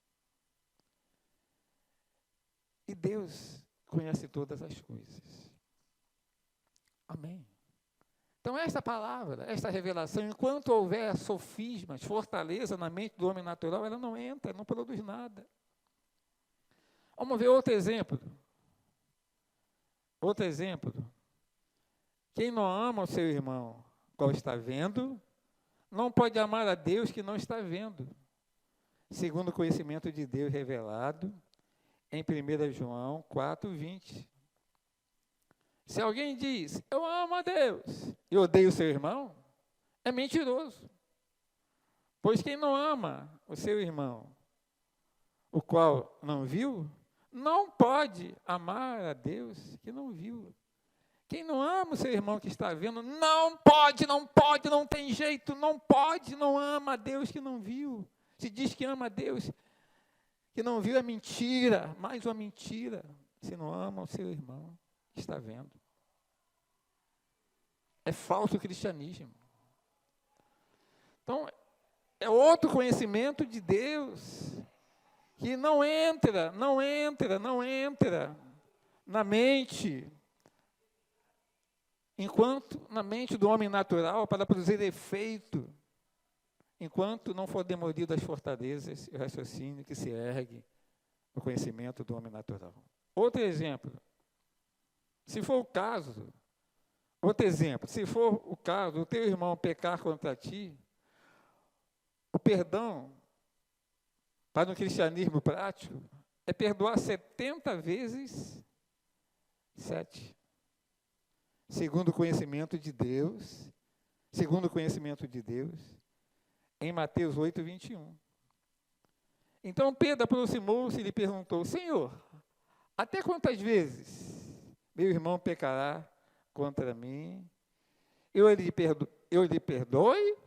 E Deus conhece todas as coisas. Amém. Então, esta palavra, esta revelação, enquanto houver sofismas, fortaleza na mente do homem natural, ela não entra, não produz nada. Vamos ver outro exemplo. Outro exemplo. Quem não ama o seu irmão, qual está vendo, não pode amar a Deus que não está vendo, segundo o conhecimento de Deus revelado em 1 João 4:20. Se alguém diz, eu amo a Deus e odeio o seu irmão, é mentiroso. Pois quem não ama o seu irmão, o qual não viu, não pode amar a Deus que não viu. Quem não ama o seu irmão que está vendo, não pode, não tem jeito, não ama a Deus que não viu. Se diz que ama a Deus que não viu, é mentira, mais uma mentira. Se não ama o seu irmão que está vendo. É falso cristianismo. Então, é outro conhecimento de Deus que não entra na mente, enquanto na mente do homem natural, para produzir efeito, enquanto não for demolido as fortalezas e o raciocínio que se ergue no conhecimento do homem natural. Outro exemplo, se for o caso, o teu irmão pecar contra ti, o perdão para um cristianismo prático é perdoar 70 vezes 7. Segundo o conhecimento de Deus, em Mateus 8:21. Então Pedro aproximou-se e lhe perguntou, Senhor, até quantas vezes meu irmão pecará contra mim? Eu lhe perdoe?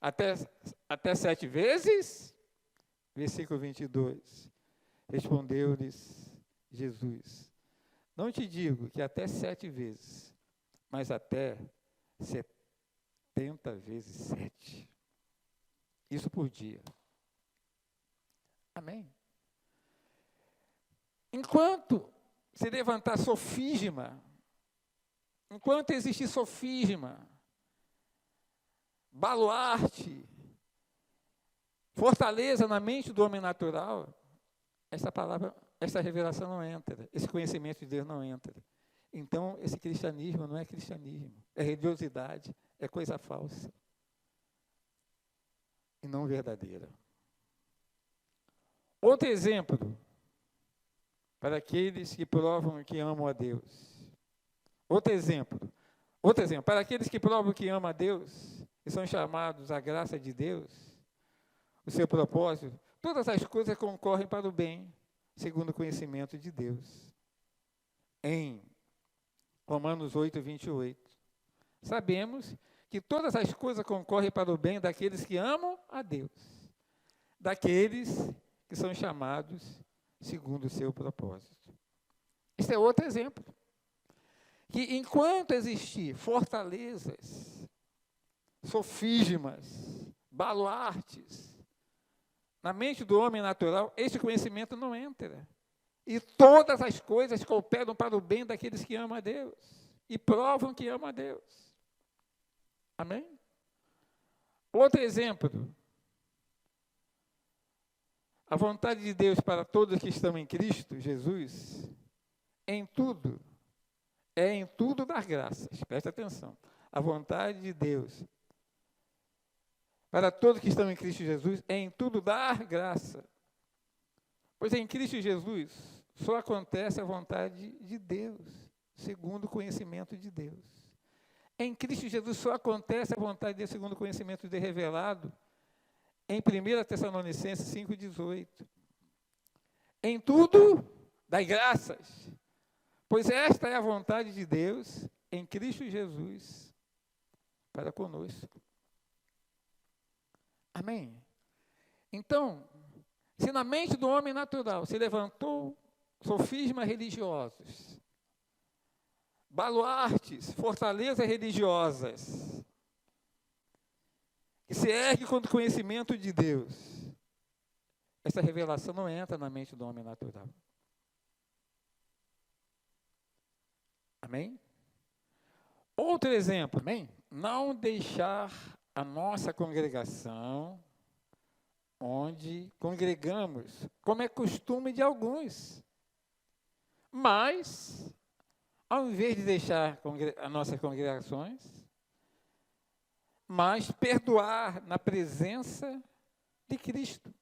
Até 7 vezes? Versículo 22. Respondeu-lhes Jesus, Não te digo que até 7 vezes, mas até 70 vezes 7. Isso por dia. Amém? Enquanto se levantar sofisma, enquanto existir sofisma, baluarte, fortaleza na mente do homem natural, essa revelação não entra, esse conhecimento de Deus não entra. Então, esse cristianismo não é cristianismo, é religiosidade, é coisa falsa e não verdadeira. Outro exemplo, para aqueles que provam que amam a Deus. Outro exemplo, para aqueles que provam que amam a Deus e são chamados à graça de Deus, o seu propósito, todas as coisas concorrem para o bem, segundo o conhecimento de Deus. Em Romanos 8, 28, sabemos que todas as coisas concorrem para o bem daqueles que amam a Deus, daqueles que são chamados segundo o seu propósito. Esse é outro exemplo. Que enquanto existir fortalezas, sofismas, baluartes, na mente do homem natural, esse conhecimento não entra. E todas as coisas cooperam para o bem daqueles que amam a Deus e provam que amam a Deus. Amém? Outro exemplo. A vontade de Deus para todos que estão em Cristo Jesus, em tudo dar graças. Presta atenção. A vontade de Deus para todos que estão em Cristo Jesus, é em tudo dar graça. Pois em Cristo Jesus só acontece a vontade de Deus, segundo o conhecimento de Deus. Em Cristo Jesus só acontece a vontade de Deus, segundo o conhecimento de Deus revelado, em 1 Tessalonicenses 5,18. Em tudo, dai graças, pois esta é a vontade de Deus em Cristo Jesus para conosco. Amém? Então, se na mente do homem natural se levantou sofismas religiosos, baluartes, fortalezas religiosas, que se ergue contra o conhecimento de Deus, essa revelação não entra na mente do homem natural. Amém? Outro exemplo, amém? Não deixar a nossa congregação, onde congregamos, como é costume de alguns. Mas, ao invés de deixar as nossas congregações, mas perdoar na presença de Cristo,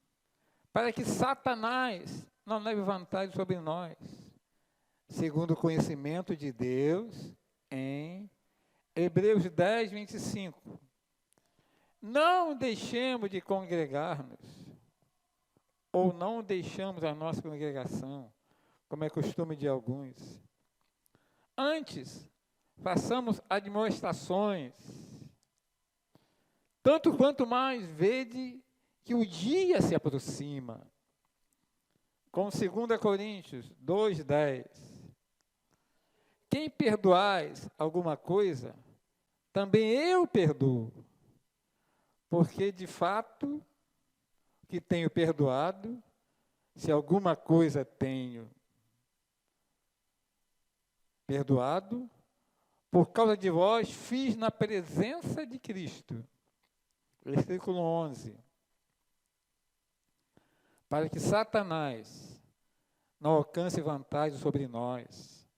para que Satanás não leve vantagem sobre nós, segundo o conhecimento de Deus, em Hebreus 10, 25. Não deixemos de congregar-nos, ou não deixamos a nossa congregação, como é costume de alguns. Antes, façamos admoestações, tanto quanto mais vede que o dia se aproxima. Com 2 Coríntios 2:10. Quem perdoais alguma coisa, também eu perdoo. Porque, de fato, que tenho perdoado, se alguma coisa tenho perdoado, por causa de vós, fiz na presença de Cristo. Versículo 11. Para que Satanás não alcance vantagem sobre nós,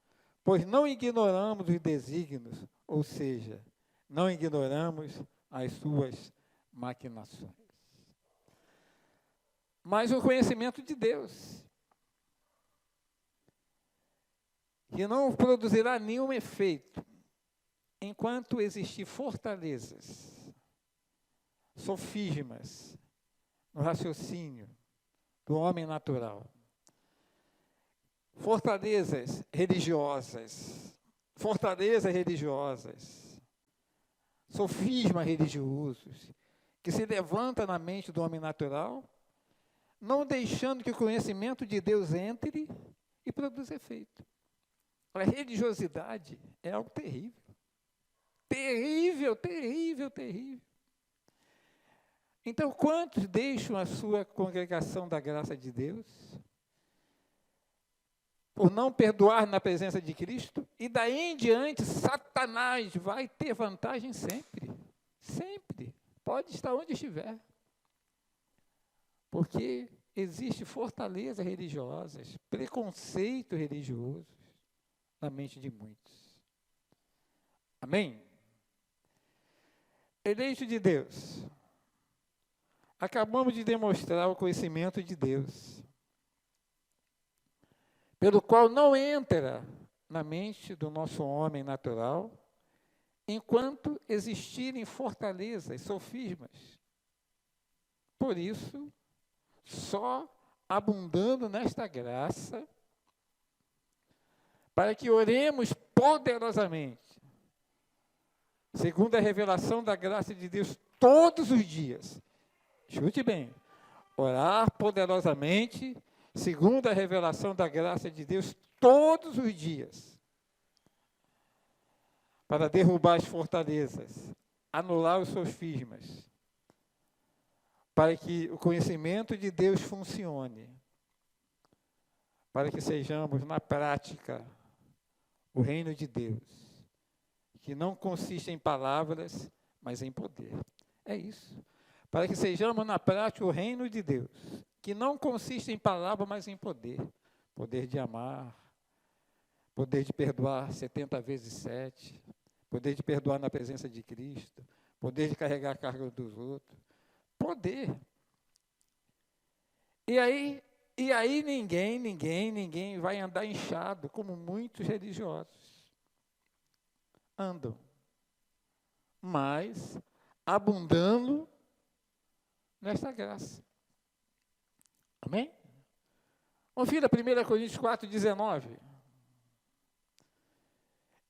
pois não ignoramos os desígnios, ou seja, não ignoramos as suas maquinações. Mas o conhecimento de Deus, que não produzirá nenhum efeito, enquanto existir fortalezas, sofismas, no raciocínio do homem natural, fortalezas religiosas, sofismas religiosos, que se levanta na mente do homem natural, não deixando que o conhecimento de Deus entre e produza efeito. A religiosidade é algo terrível. Terrível, terrível, terrível. Então, quantos deixam a sua congregação da graça de Deus por não perdoar na presença de Cristo? E daí em diante, Satanás vai ter vantagem sempre. Sempre. Pode estar onde estiver. Porque existe fortalezas religiosas, preconceito religioso na mente de muitos. Amém? Eleito de Deus. Acabamos de demonstrar o conhecimento de Deus, pelo qual não entra na mente do nosso homem natural, enquanto existirem fortalezas, sofismas. Por isso, só abundando nesta graça, para que oremos poderosamente, segundo a revelação da graça de Deus, todos os dias. Escute bem, orar poderosamente, segundo a revelação da graça de Deus, todos os dias, para derrubar as fortalezas, anular os sofismas, para que o conhecimento de Deus funcione, para que sejamos, na prática, o reino de Deus, que não consiste em palavras, mas em poder. É isso. Para que sejamos, na prática, o reino de Deus, que não consiste em palavra, mas em poder. Poder de amar, poder de perdoar 70 vezes 7, poder de perdoar na presença de Cristo, poder de carregar a carga dos outros. Poder. E aí ninguém vai andar inchado, como muitos religiosos andam, mas abundando nesta graça. Amém? Confira 1 Coríntios 4,19.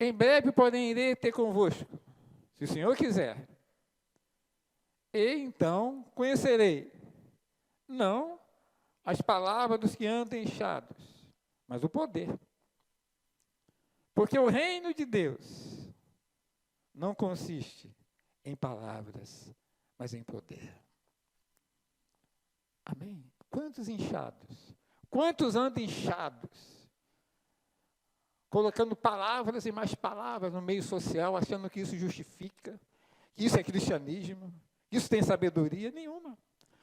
Em breve, porém, irei ter convosco, se o Senhor quiser. E então conhecerei, não as palavras dos que andam inchados, mas o poder. Porque o reino de Deus não consiste em palavras, mas em poder. Amém? Quantos inchados? Quantos andam inchados? Colocando palavras e mais palavras no meio social, achando que isso justifica, que isso é cristianismo, que isso tem sabedoria nenhuma.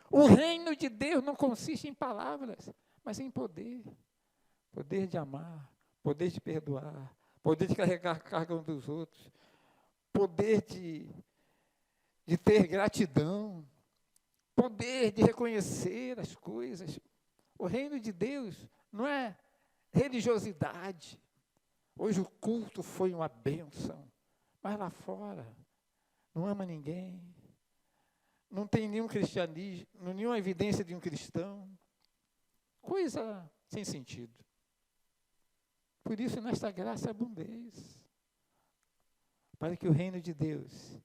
O reino de Deus não consiste em palavras, mas em poder. Poder de amar, poder de perdoar, poder de carregar a carga uns dos outros, poder de ter gratidão, poder de reconhecer as coisas. O reino de Deus não é religiosidade. Hoje o culto foi uma bênção, mas lá fora não ama ninguém, não tem nenhum cristianismo, nenhuma evidência de um cristão. Coisa sem sentido. Por isso, nesta graça, abundez, para que o reino de Deus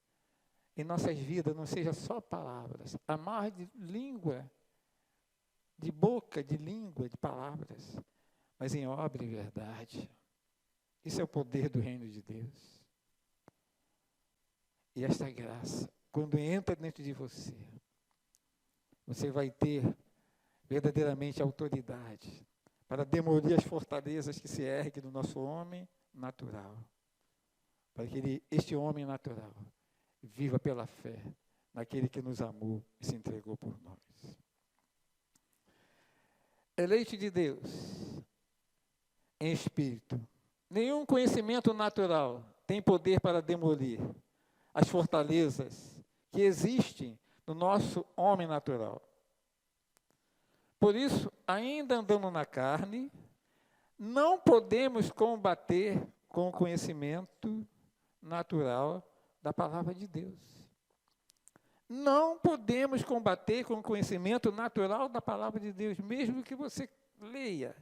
em nossas vidas não seja só palavras, amar de língua, de boca, de língua, de palavras, mas em obra e verdade. Isso é o poder do reino de Deus. E esta graça, quando entra dentro de você, você vai ter verdadeiramente autoridade para demolir as fortalezas que se erguem no nosso homem natural. Para que este homem natural viva pela fé naquele que nos amou e se entregou por nós. Eleito de Deus, em espírito, nenhum conhecimento natural tem poder para demolir as fortalezas que existem no nosso homem natural. Por isso, ainda andando na carne, não podemos combater com o conhecimento natural da palavra de Deus. Não podemos combater com o conhecimento natural da palavra de Deus, mesmo que você leia,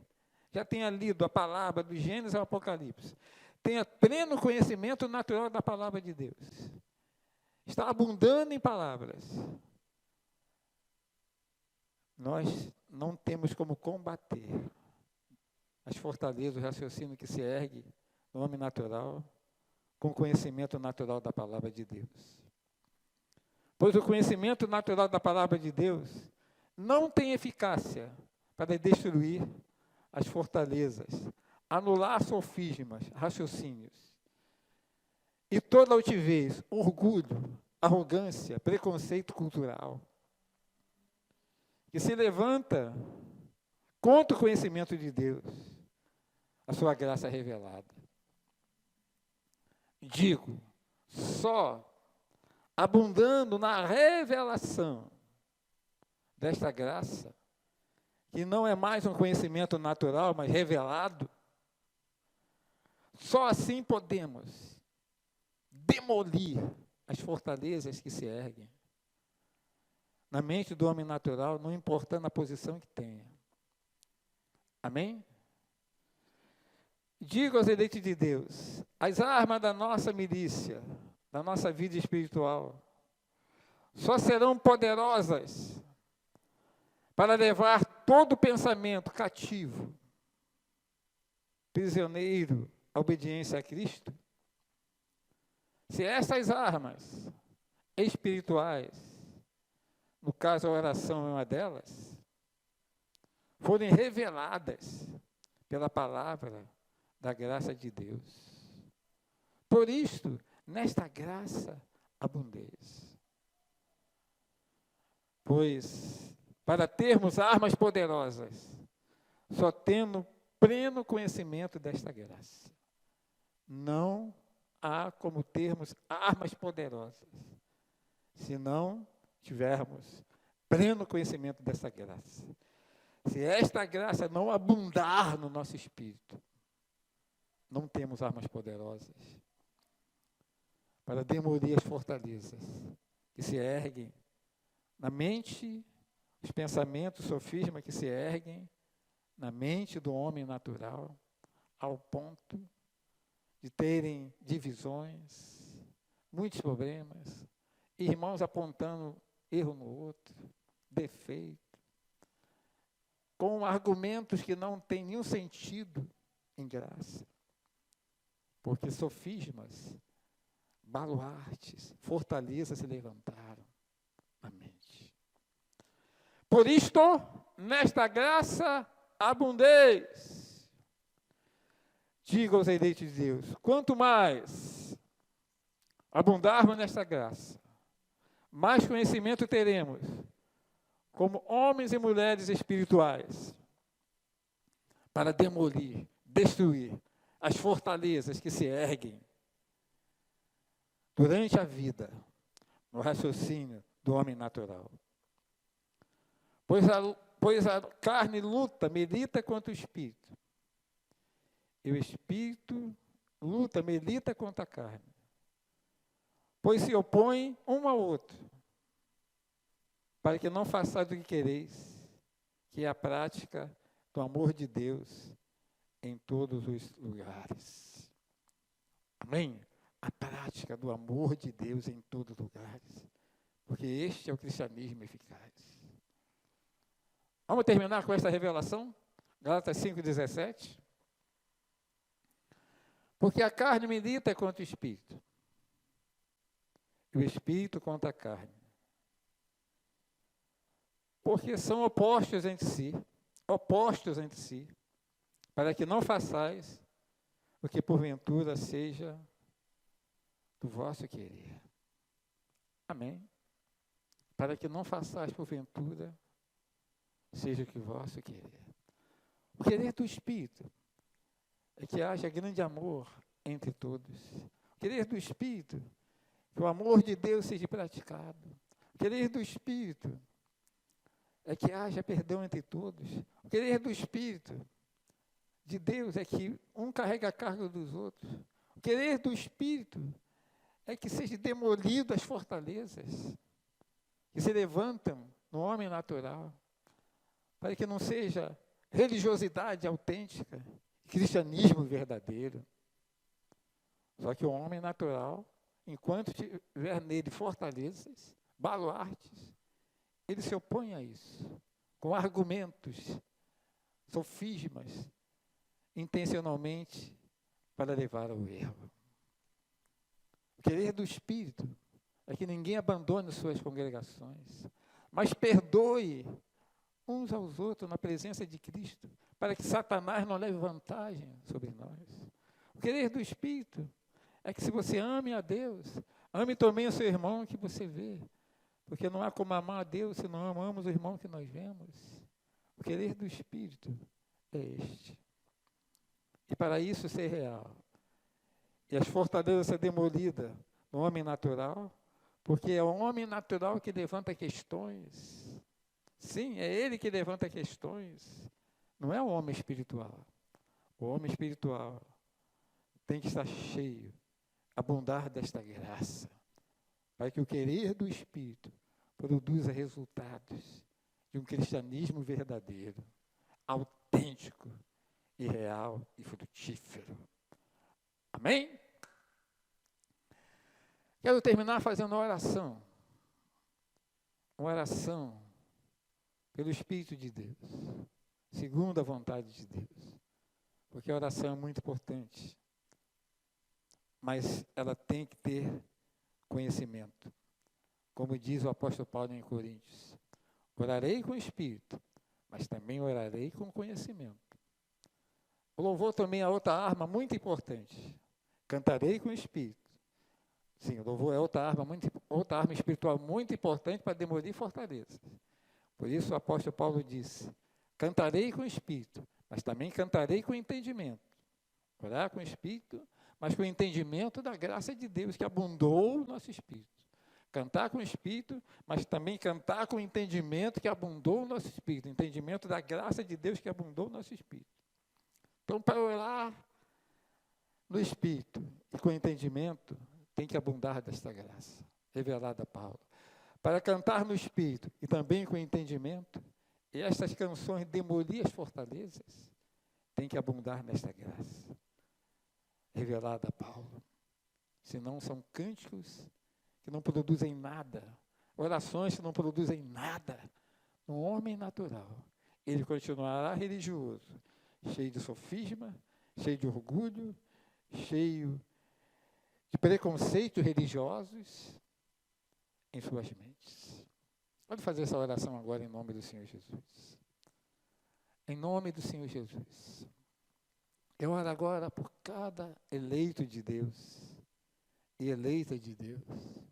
já tenha lido a palavra do Gênesis ao Apocalipse, tenha pleno conhecimento natural da palavra de Deus, está abundando em palavras. Nós não temos como combater as fortalezas, o raciocínio que se ergue no homem natural, com o conhecimento natural da palavra de Deus. Pois o conhecimento natural da palavra de Deus não tem eficácia para destruir as fortalezas, anular sofismas, raciocínios, e toda altivez, orgulho, arrogância, preconceito cultural, que se levanta contra o conhecimento de Deus, a sua graça revelada. Digo, só abundando na revelação desta graça, que não é mais um conhecimento natural, mas revelado, só assim podemos demolir as fortalezas que se erguem na mente do homem natural, não importando a posição que tenha. Amém? Digo aos eleitos de Deus, as armas da nossa milícia, da nossa vida espiritual, só serão poderosas para levar todo pensamento cativo, prisioneiro, à obediência a Cristo. Se essas armas espirituais, no caso a oração é uma delas, forem reveladas pela palavra da graça de Deus. Por isto, nesta graça abundeis. Pois, para termos armas poderosas, só tendo pleno conhecimento desta graça, não há como termos armas poderosas, se não tivermos pleno conhecimento dessa graça. Se esta graça não abundar no nosso espírito, não temos armas poderosas para demolir as fortalezas que se erguem na mente, os pensamentos, sofismas que se erguem na mente do homem natural, ao ponto de terem divisões, muitos problemas, irmãos apontando erro no outro, defeito, com argumentos que não têm nenhum sentido em graça. Porque sofismas, baluartes, fortalezas se levantaram na mente. Por isto, nesta graça abundeis. Diga aos eleitos de Deus, quanto mais abundarmos nesta graça, mais conhecimento teremos, como homens e mulheres espirituais, para demolir, destruir as fortalezas que se erguem durante a vida, no raciocínio do homem natural. Pois a carne luta, milita contra o espírito. E o espírito luta, milita contra a carne. Pois se opõem um ao outro, para que não façais o que quereis, que é a prática do amor de Deus em todos os lugares. Amém? A prática do amor de Deus em todos os lugares. Porque este é o cristianismo eficaz. Vamos terminar com esta revelação? Gálatas 5,17. Porque a carne milita contra o espírito, e o espírito contra a carne. Porque são opostos entre si, para que não façais o que porventura seja do vosso querer. Amém? Para que não façais porventura seja o que vosso querer. O querer do Espírito é que haja grande amor entre todos. O querer do Espírito é que o amor de Deus seja praticado. O querer do Espírito é que haja perdão entre todos. O querer do Espírito de Deus é que um carrega a carga dos outros. O querer do Espírito é que seja demolido as fortalezas que se levantam no homem natural, para que não seja religiosidade autêntica, cristianismo verdadeiro. Só que o homem natural, enquanto tiver nele fortalezas, baluartes, ele se opõe a isso, com argumentos, sofismas, intencionalmente para levar ao erro. O querer do Espírito é que ninguém abandone suas congregações, mas perdoe uns aos outros na presença de Cristo, para que Satanás não leve vantagem sobre nós. O querer do Espírito é que se você ame a Deus, ame também o seu irmão que você vê, porque não há como amar a Deus se não amamos o irmão que nós vemos. O querer do Espírito é este. E para isso ser real, e as fortalezas ser demolidas no homem natural, porque é o homem natural que levanta questões. Sim, é ele que levanta questões, não é o homem espiritual. O homem espiritual tem que estar cheio, abundar desta graça, para que o querer do Espírito produza resultados de um cristianismo verdadeiro, autêntico e real e frutífero. Amém? Quero terminar fazendo uma oração. Uma oração pelo Espírito de Deus, segundo a vontade de Deus. Porque a oração é muito importante, mas ela tem que ter conhecimento. Como diz o apóstolo Paulo em Coríntios, orarei com o Espírito, mas também orarei com conhecimento. O louvor também é outra arma muito importante. Cantarei com o Espírito. Sim, o louvor é outra arma espiritual muito importante para demolir fortalezas. Por isso o apóstolo Paulo disse, cantarei com o Espírito, mas também cantarei com entendimento. Orar com o Espírito, mas com o entendimento da graça de Deus que abundou no nosso Espírito. Cantar com o Espírito, mas também cantar com o entendimento que abundou no nosso Espírito. Entendimento da graça de Deus que abundou no nosso Espírito. Então, para orar no Espírito e com entendimento, tem que abundar desta graça, revelada a Paulo. Para cantar no Espírito e também com entendimento, e estas canções demolir as fortalezas, tem que abundar nesta graça, revelada a Paulo. Senão são cânticos que não produzem nada, orações que não produzem nada. No homem natural, ele continuará religioso, cheio de sofisma, cheio de orgulho, cheio de preconceitos religiosos em suas mentes. Pode fazer essa oração agora em nome do Senhor Jesus. Em nome do Senhor Jesus. Eu oro agora por cada eleito de Deus e eleita de Deus,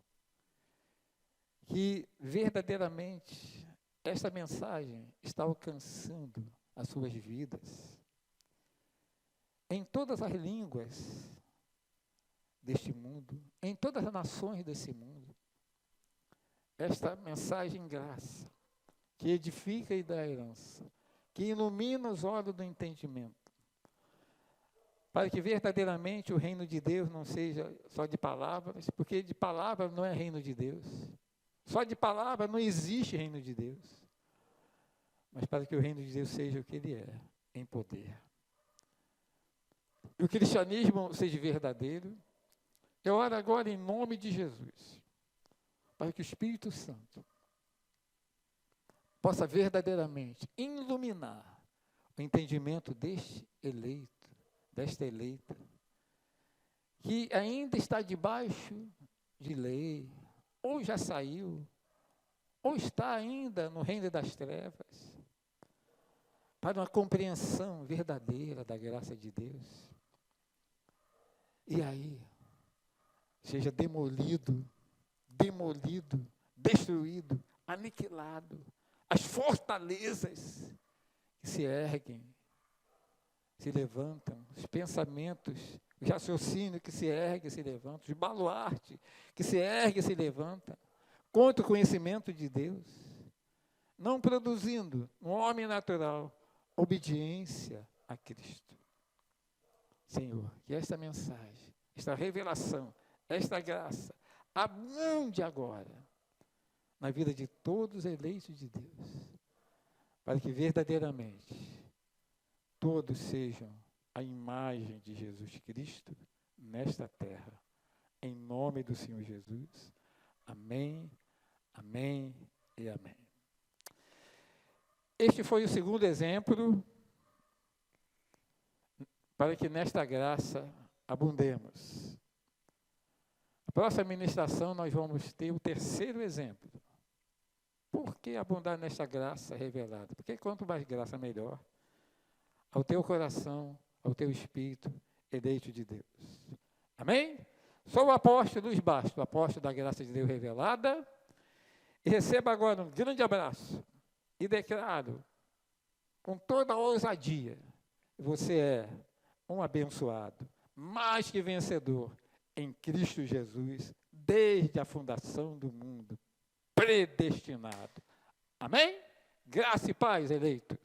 que verdadeiramente esta mensagem está alcançando as suas vidas, em todas as línguas deste mundo, em todas as nações desse mundo. Esta mensagem graça, que edifica e dá herança, que ilumina os olhos do entendimento, para que verdadeiramente o reino de Deus não seja só de palavras, porque de palavras não é reino de Deus. Só de palavras não existe reino de Deus. Mas para que o reino de Deus seja o que ele é, em poder. E o cristianismo seja verdadeiro. Eu oro agora em nome de Jesus, para que o Espírito Santo possa verdadeiramente iluminar o entendimento deste eleito, desta eleita, que ainda está debaixo de lei, ou já saiu, ou está ainda no reino das trevas, para uma compreensão verdadeira da graça de Deus. E aí, seja demolido, destruído, aniquilado, as fortalezas que se erguem, se levantam, os pensamentos, os raciocínios que se erguem e se levantam, os baluartes que se erguem e se levantam, contra o conhecimento de Deus, não produzindo no homem natural obediência a Cristo. Senhor, que esta mensagem, esta revelação, esta graça, abunde agora na vida de todos os eleitos de Deus, para que verdadeiramente todos sejam a imagem de Jesus Cristo nesta terra. Em nome do Senhor Jesus. Amém, amém e amém. Este foi o segundo exemplo para que nesta graça abundemos. Na próxima ministração nós vamos ter o terceiro exemplo. Por que abundar nesta graça revelada? Porque quanto mais graça, melhor. Ao teu coração, ao teu espírito, eleito de Deus. Amém? Sou o apóstolo Luiz Bastos, o apóstolo da graça de Deus revelada. E recebo agora um grande abraço. E declaro, com toda a ousadia, você é um abençoado, mais que vencedor, em Cristo Jesus, desde a fundação do mundo, predestinado. Amém? Graça e paz, eleitos.